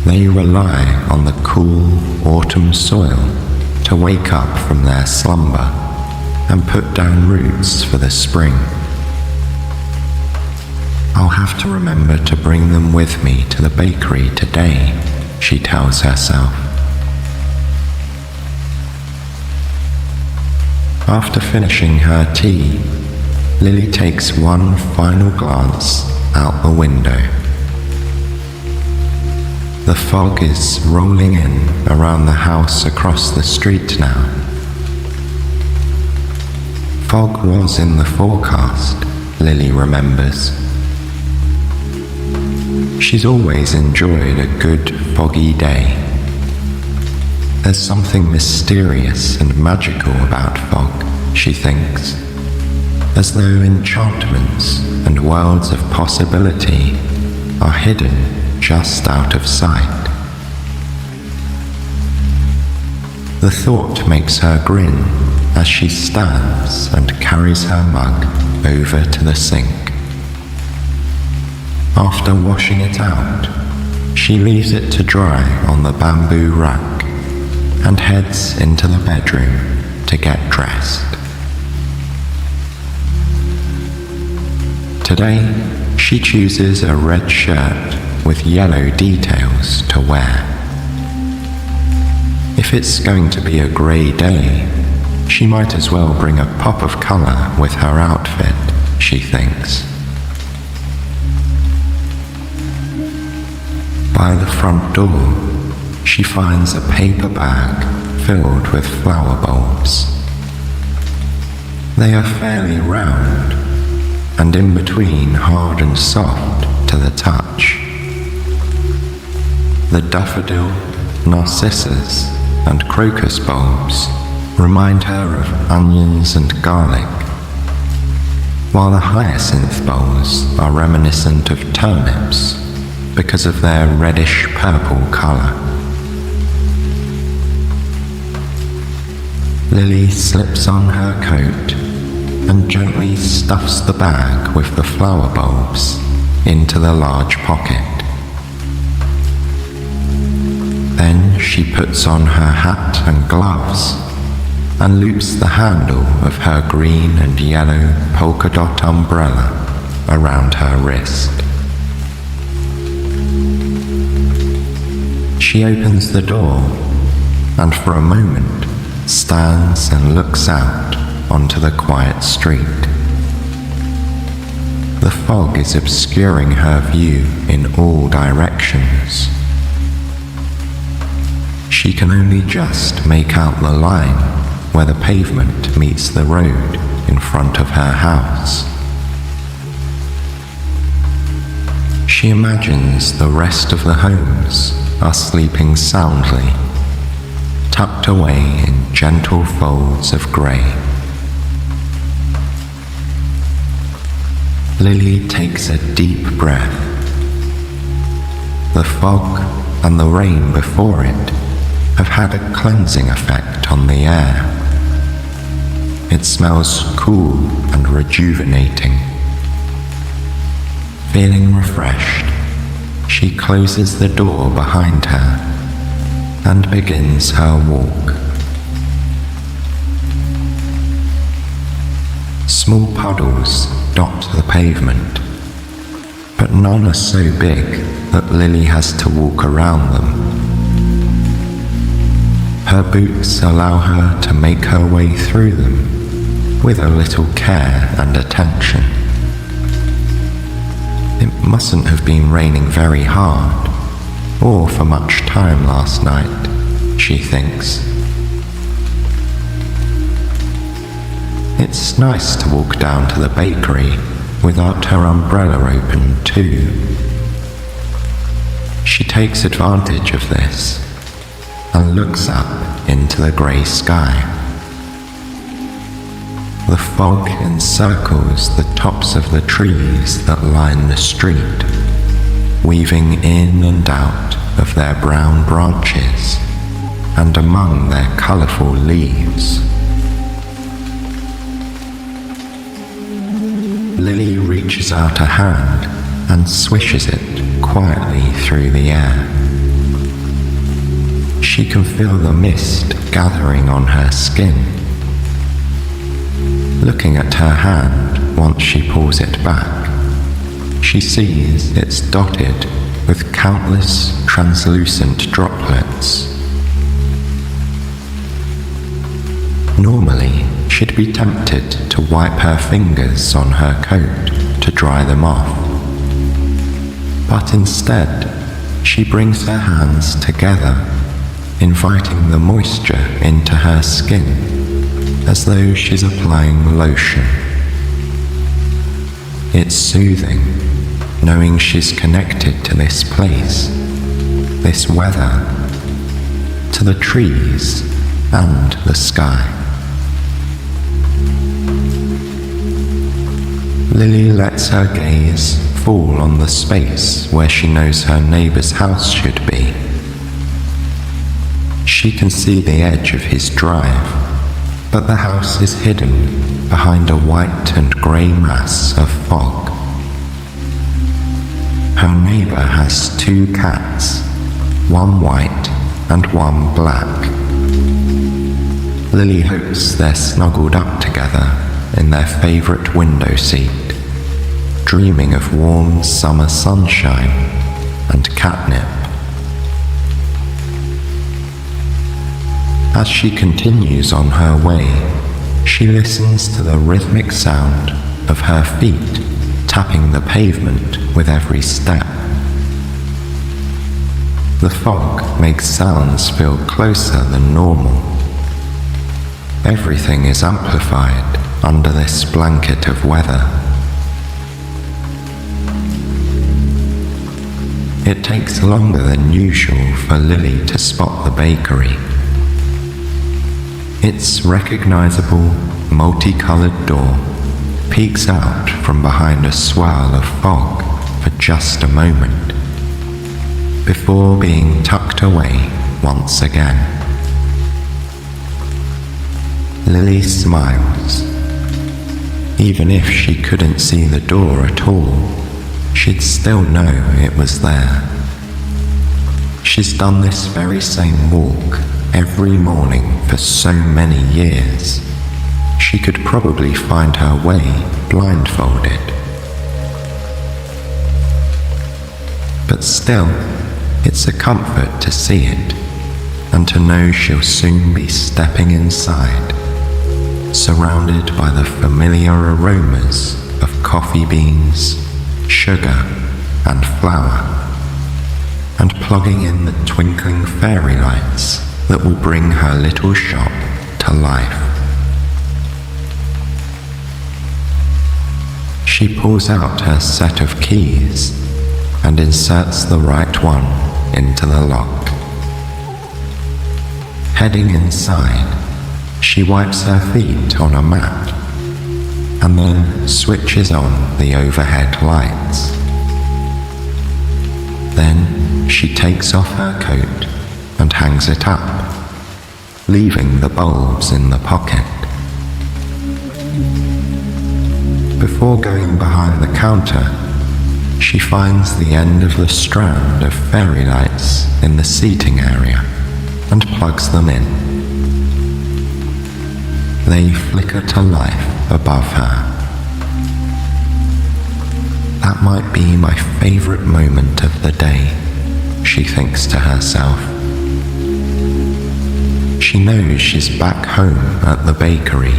They rely on the cool autumn soil to wake up from their slumber and put down roots for the spring. I'll have to remember to bring them with me to the bakery today, she tells herself. After finishing her tea, Lily takes one final glance out the window. The fog is rolling in around the house across the street now. Fog was in the forecast, Lily remembers. She's always enjoyed a good foggy day. There's something mysterious and magical about fog, she thinks, as though enchantments and worlds of possibility are hidden just out of sight. The thought makes her grin as she stands and carries her mug over to the sink. After washing it out, she leaves it to dry on the bamboo rack and heads into the bedroom to get dressed. Today, she chooses a red shirt with yellow details to wear. If it's going to be a grey day, she might as well bring a pop of colour with her outfit, she thinks. By the front door, she finds a paper bag filled with flower bulbs. They are fairly round, and in between hard and soft to the touch. The daffodil, narcissus, and crocus bulbs remind her of onions and garlic, while the hyacinth bowls are reminiscent of turnips because of their reddish-purple colour. Lily slips on her coat and gently stuffs the bag with the flower bulbs into the large pocket. Then she puts on her hat and gloves and loops the handle of her green and yellow polka dot umbrella around her wrist. She opens the door and for a moment stands and looks out onto the quiet street. The fog is obscuring her view in all directions. She can only just make out the line where the pavement meets the road in front of her house. She imagines the rest of the homes are sleeping soundly, tucked away in gentle folds of grey. Lily takes a deep breath. The fog and the rain before it have had a cleansing effect on the air. It smells cool and rejuvenating. Feeling refreshed, she closes the door behind her and begins her walk. Small puddles dot the pavement, but none are so big that Lily has to walk around them. Her boots allow her to make her way through them with a little care and attention. It mustn't have been raining very hard, or for much time last night, she thinks. It's nice to walk down to the bakery without her umbrella open too. She takes advantage of this and looks up into the grey sky. The fog encircles the tops of the trees that line the street, weaving in and out of their brown branches and among their colourful leaves. Lily reaches out a hand and swishes it quietly through the air. She can feel the mist gathering on her skin. Looking at her hand once she pulls it back, she sees it's dotted with countless translucent droplets. Normally, she'd be tempted to wipe her fingers on her coat to dry them off. But instead, she brings her hands together, inviting the moisture into her skin, as though she's applying lotion. It's soothing, knowing she's connected to this place, this weather, to the trees and the sky. Lily lets her gaze fall on the space where she knows her neighbour's house should be. She can see the edge of his drive, but the house is hidden behind a white and grey mass of fog. Her neighbour has 2 cats, one white and one black. Lily hopes they're snuggled up together in their favourite window seat, dreaming of warm summer sunshine and catnip. As she continues on her way, she listens to the rhythmic sound of her feet tapping the pavement with every step. The fog makes sounds feel closer than normal. Everything is amplified under this blanket of weather. It takes longer than usual for Lily to spot the bakery. Its recognizable, multicoloured door peeks out from behind a swirl of fog for just a moment, before being tucked away once again. Lily smiles. Even if she couldn't see the door at all, she'd still know it was there. She's done this very same walk every morning for so many years. She could probably find her way blindfolded. But still, it's a comfort to see it, and to know she'll soon be stepping inside, surrounded by the familiar aromas of coffee beans, sugar, and flour, and plugging in the twinkling fairy lights that will bring her little shop to life. She pulls out her set of keys and inserts the right one into the lock. Heading inside, she wipes her feet on a mat and then switches on the overhead lights. Then she takes off her coat and hangs it up, leaving the bulbs in the pocket. Before going behind the counter, she finds the end of the strand of fairy lights in the seating area and plugs them in. They flicker to life above her. That might be my favorite moment of the day, she thinks to herself. She knows she's back home at the bakery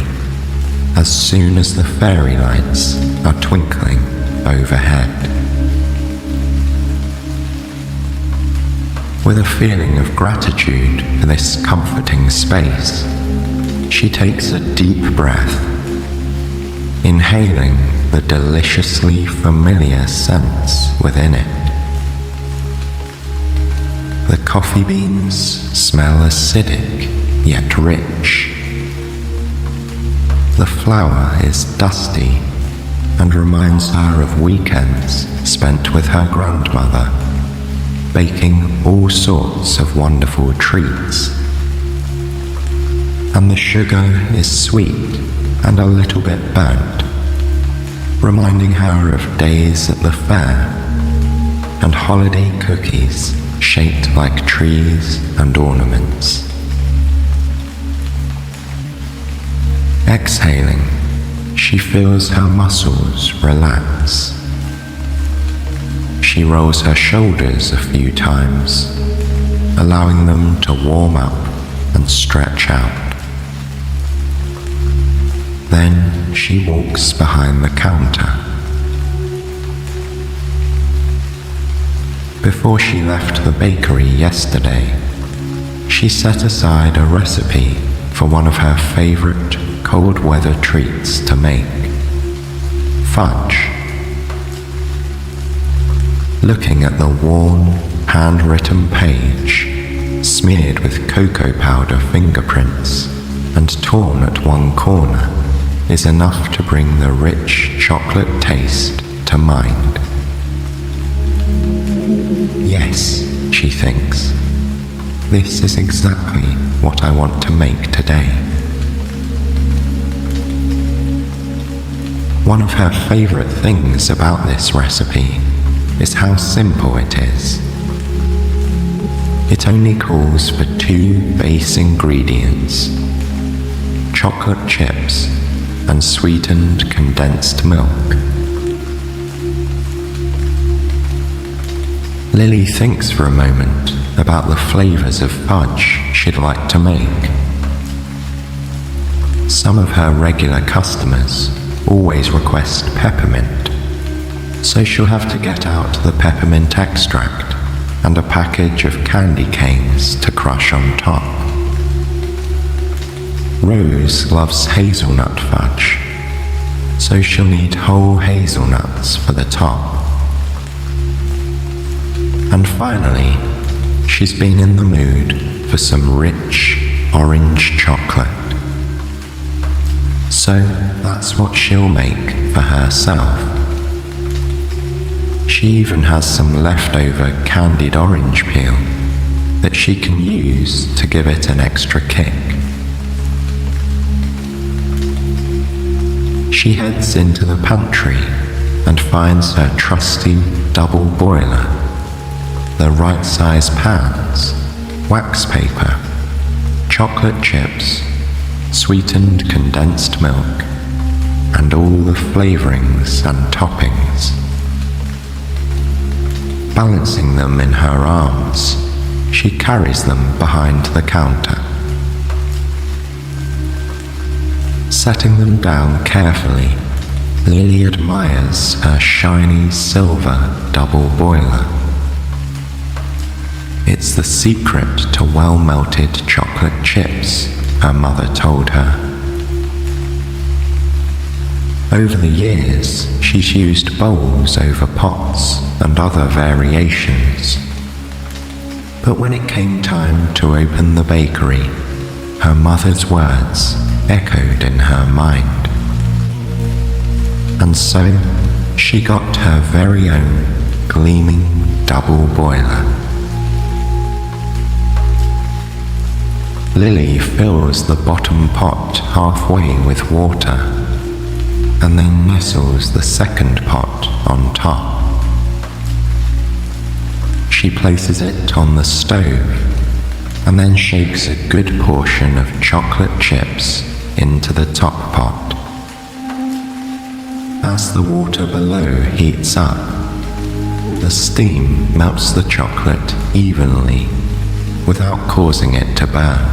as soon as the fairy lights are twinkling overhead. With a feeling of gratitude for this comforting space, she takes a deep breath, inhaling the deliciously familiar scents within it. The coffee beans smell acidic yet rich. The flour is dusty and reminds her of weekends spent with her grandmother, baking all sorts of wonderful treats. And the sugar is sweet and a little bit burnt, reminding her of days at the fair and holiday cookies shaped like trees and ornaments. Exhaling, she feels her muscles relax. She rolls her shoulders a few times, allowing them to warm up and stretch out. Then she walks behind the counter. Before she left the bakery yesterday, she set aside a recipe for one of her favorite cold weather treats to make: fudge. Looking at the worn, handwritten page, smeared with cocoa powder fingerprints and torn at one corner, is enough to bring the rich chocolate taste to mind. Yes, she thinks, this is exactly what I want to make today. One of her favorite things about this recipe is how simple it is. It only calls for 2 base ingredients: chocolate chips and sweetened condensed milk. Lily thinks for a moment about the flavors of fudge she'd like to make. Some of her regular customers always request peppermint, so she'll have to get out the peppermint extract and a package of candy canes to crush on top. Rose loves hazelnut fudge, so she'll need whole hazelnuts for the top. And finally, she's been in the mood for some rich orange chocolate. So that's what she'll make for herself. She even has some leftover candied orange peel that she can use to give it an extra kick. She heads into the pantry and finds her trusty double boiler, the right size pans, wax paper, chocolate chips, sweetened condensed milk, and all the flavorings and toppings. Balancing them in her arms, she carries them behind the counter. Setting them down carefully, Lily admires her shiny silver double boiler. It's the secret to well-melted chocolate chips, her mother told her. Over the years, she's used bowls over pots and other variations. But when it came time to open the bakery, her mother's words echoed in her mind. And so, she got her very own gleaming double boiler. Lily fills the bottom pot halfway with water, and then nestles the second pot on top. She places it on the stove and then shakes a good portion of chocolate chips into the top pot. As the water below heats up, the steam melts the chocolate evenly without causing it to burn.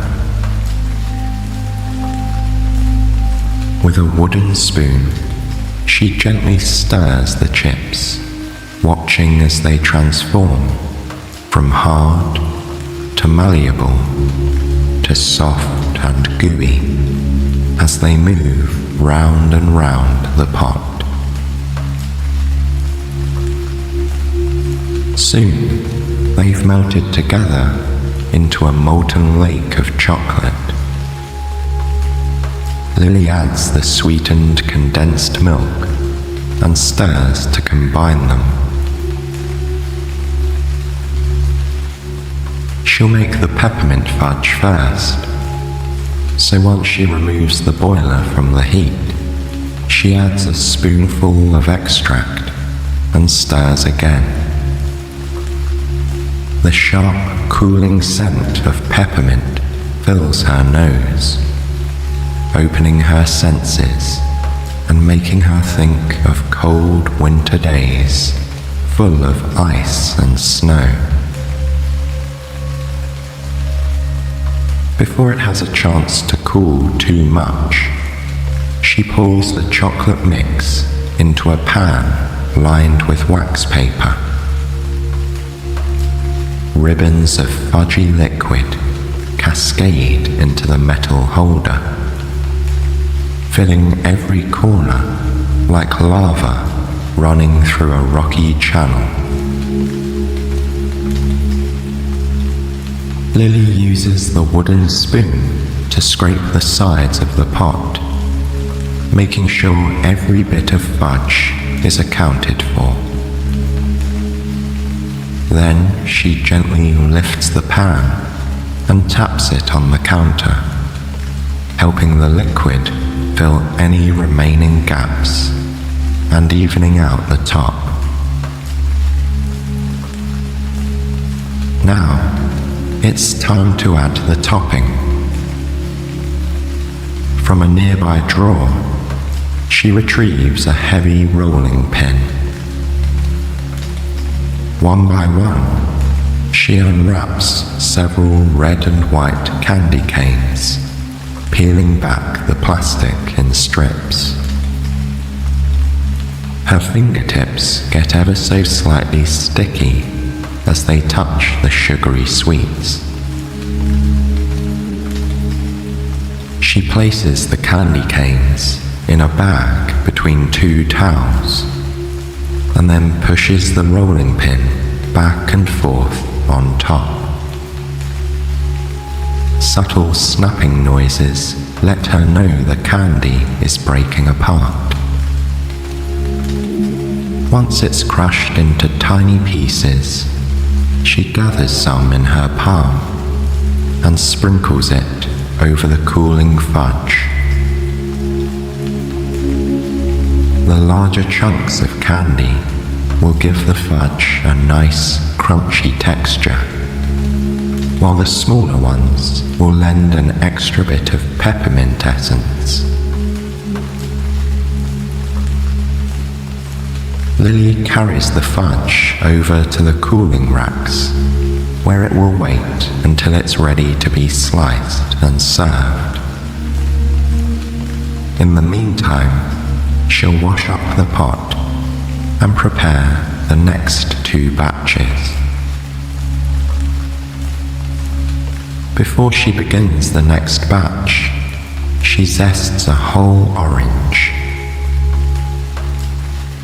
With a wooden spoon, she gently stirs the chips, watching as they transform from hard to malleable to soft and gooey as they move round and round the pot. Soon, they've melted together into a molten lake of chocolate. Lily adds the sweetened condensed milk and stirs to combine them. She'll make the peppermint fudge first, so once she removes the boiler from the heat, she adds a spoonful of extract and stirs again. The sharp, cooling scent of peppermint fills her nose, opening her senses and making her think of cold winter days full of ice and snow. Before it has a chance to cool too much, she pours the chocolate mix into a pan lined with wax paper. Ribbons of fudgy liquid cascade into the metal holder, filling every corner like lava running through a rocky channel. Lily uses the wooden spoon to scrape the sides of the pot, making sure every bit of fudge is accounted for. Then she gently lifts the pan and taps it on the counter, helping the liquid fill any remaining gaps and evening out the top. Now, it's time to add the topping. From a nearby drawer, she retrieves a heavy rolling pin. One by one, she unwraps several red and white candy canes, peeling back the plastic in strips. Her fingertips get ever so slightly sticky as they touch the sugary sweets. She places the candy canes in a bag between two towels and then pushes the rolling pin back and forth on top. Subtle snapping noises let her know the candy is breaking apart. Once it's crushed into tiny pieces, she gathers some in her palm and sprinkles it over the cooling fudge. The larger chunks of candy will give the fudge a nice, crunchy texture, while the smaller ones will lend an extra bit of peppermint essence. Lily carries the fudge over to the cooling racks, where it will wait until it's ready to be sliced and served. In the meantime, she'll wash up the pot and prepare the next 2 batches. Before she begins the next batch, she zests a whole orange.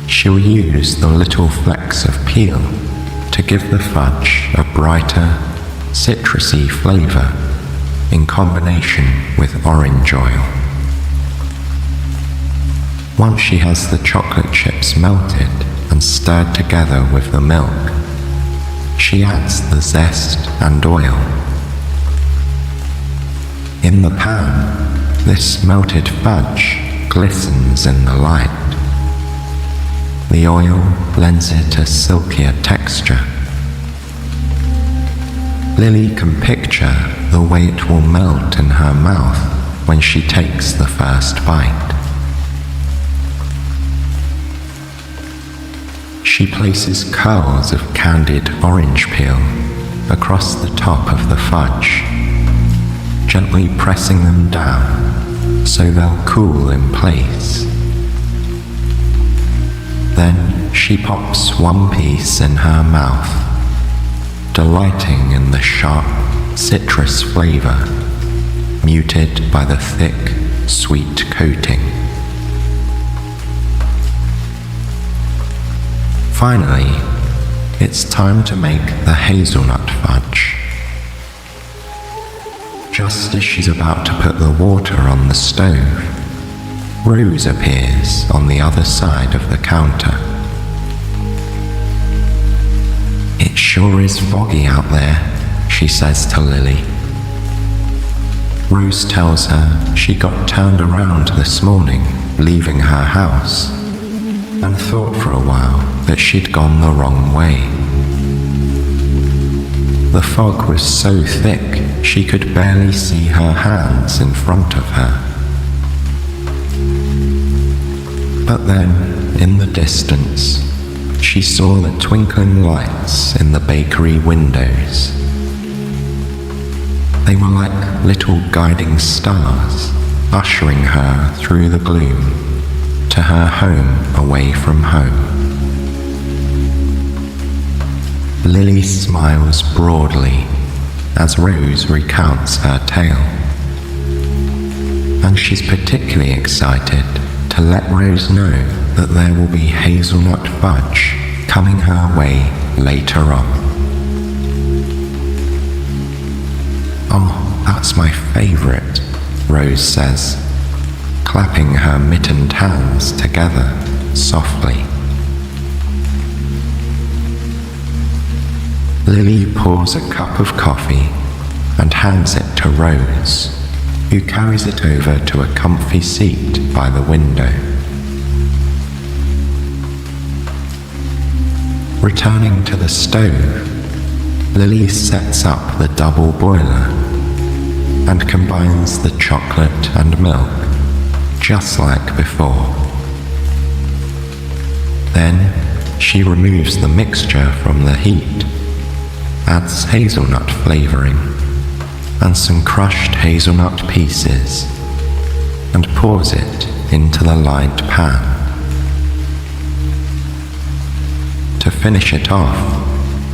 She'll use the little flecks of peel to give the fudge a brighter, citrusy flavor in combination with orange oil. Once she has the chocolate chips melted and stirred together with the milk, she adds the zest and oil. In the pan, this melted fudge glistens in the light. The oil lends it a silkier texture, Lily can picture the way it will melt in her mouth when she takes the first bite. She places curls of candied orange peel across the top of the fudge, gently pressing them down so they'll cool in place. Then she pops one piece in her mouth, delighting in the sharp citrus flavor, muted by the thick, sweet coating. Finally, it's time to make the hazelnut fudge. Just as she's about to put the water on the stove, Rose appears on the other side of the counter. "It sure is foggy out there," she says to Lily. Rose tells her she got turned around this morning leaving her house, and thought for a while that she'd gone the wrong way. The fog was so thick she could barely see her hands in front of her. But then, in the distance, she saw the twinkling lights in the bakery windows. They were like little guiding stars, ushering her through the gloom to her home away from home. Lily smiles broadly as Rose recounts her tale, and she's particularly excited to let Rose know that there will be hazelnut fudge coming her way later on. "Oh, that's my favorite," Rose says, clapping her mittened hands together softly. Lily pours a cup of coffee and hands it to Rose, who carries it over to a comfy seat by the window. Returning to the stove, Lily sets up the double boiler and combines the chocolate and milk just like before. Then she removes the mixture from the heat, adds hazelnut flavoring and some crushed hazelnut pieces, and pours it into the lined pan. To finish it off,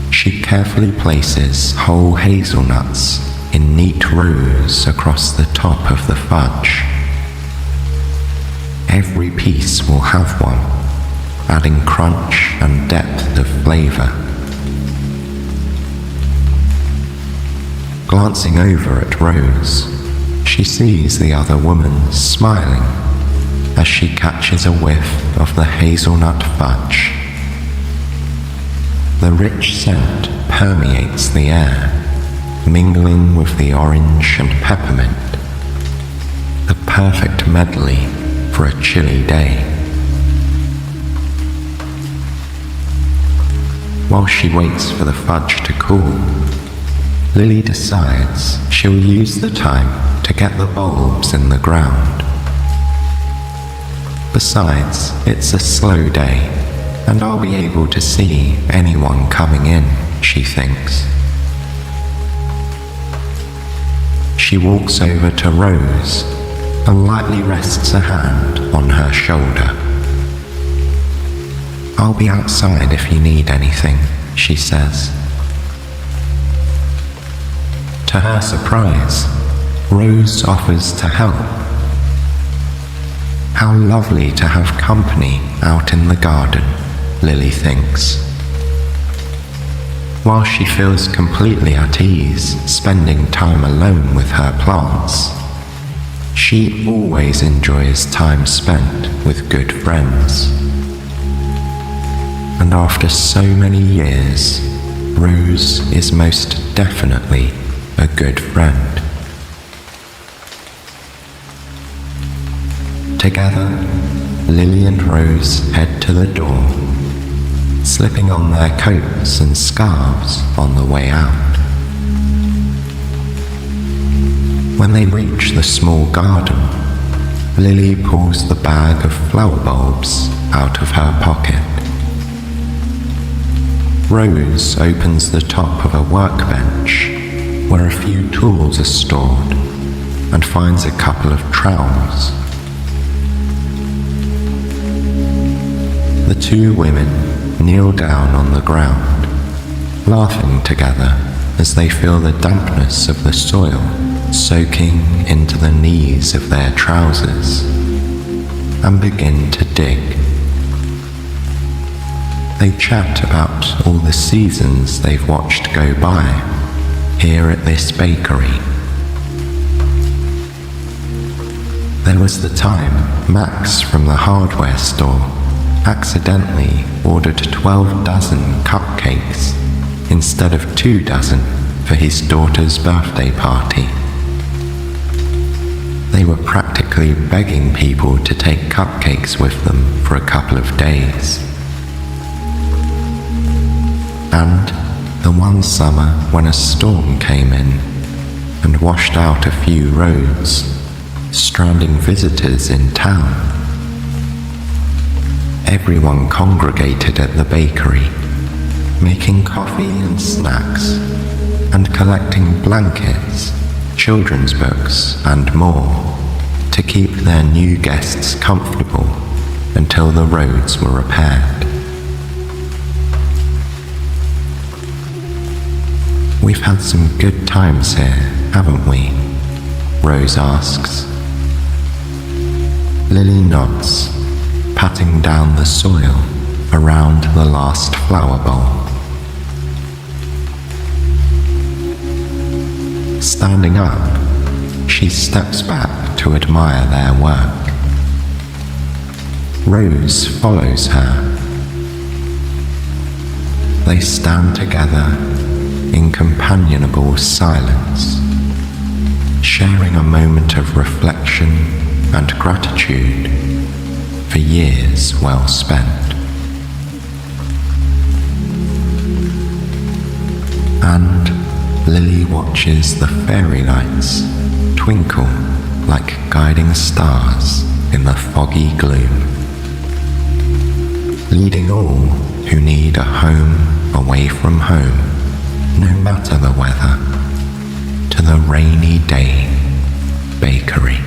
she carefully places whole hazelnuts in neat rows across the top of the fudge. Every piece will have one, adding crunch and depth of flavor. Glancing over at Rose, she sees the other woman smiling as she catches a whiff of the hazelnut fudge. The rich scent permeates the air, mingling with the orange and peppermint, the perfect medley for a chilly day. While she waits for the fudge to cool, Lily decides she'll use the time to get the bulbs in the ground. Besides, it's a slow day, and I'll be able to see anyone coming in, she thinks. She walks over to Rose and lightly rests a hand on her shoulder. "I'll be outside if you need anything," she says. To her surprise, Rose offers to help. How lovely to have company out in the garden, Lily thinks. While she feels completely at ease spending time alone with her plants, she always enjoys time spent with good friends. And after so many years, Rose is most definitely a good friend. Together, Lily and Rose head to the door, slipping on their coats and scarves on the way out. When they reach the small garden, Lily pulls the bag of flower bulbs out of her pocket. Rose opens the top of a workbench where a few tools are stored and finds a couple of trowels. The two women kneel down on the ground, laughing together as they feel the dampness of the soil soaking into the knees of their trousers, and begin to dig. They chat about all the seasons they've watched go by here at this bakery. There was the time Max from the hardware store accidentally ordered 12 dozen cupcakes instead of 2 dozen for his daughter's birthday party. They were practically begging people to take cupcakes with them for a couple of days. And the one summer when a storm came in and washed out a few roads, stranding visitors in town, everyone congregated at the bakery, making coffee and snacks, and collecting blankets, children's books, and more to keep their new guests comfortable until the roads were repaired. We've had some good times here, haven't we? Rose asks. Lily nods, patting down the soil around the last flower bowl. Standing up, she steps back to admire their work. Rose follows her. They stand together in companionable silence, sharing a moment of reflection and gratitude for years well spent. And Lily watches the fairy lights twinkle like guiding stars in the foggy gloom, leading all who need a home away from home, no matter the weather, to the rainy day bakery.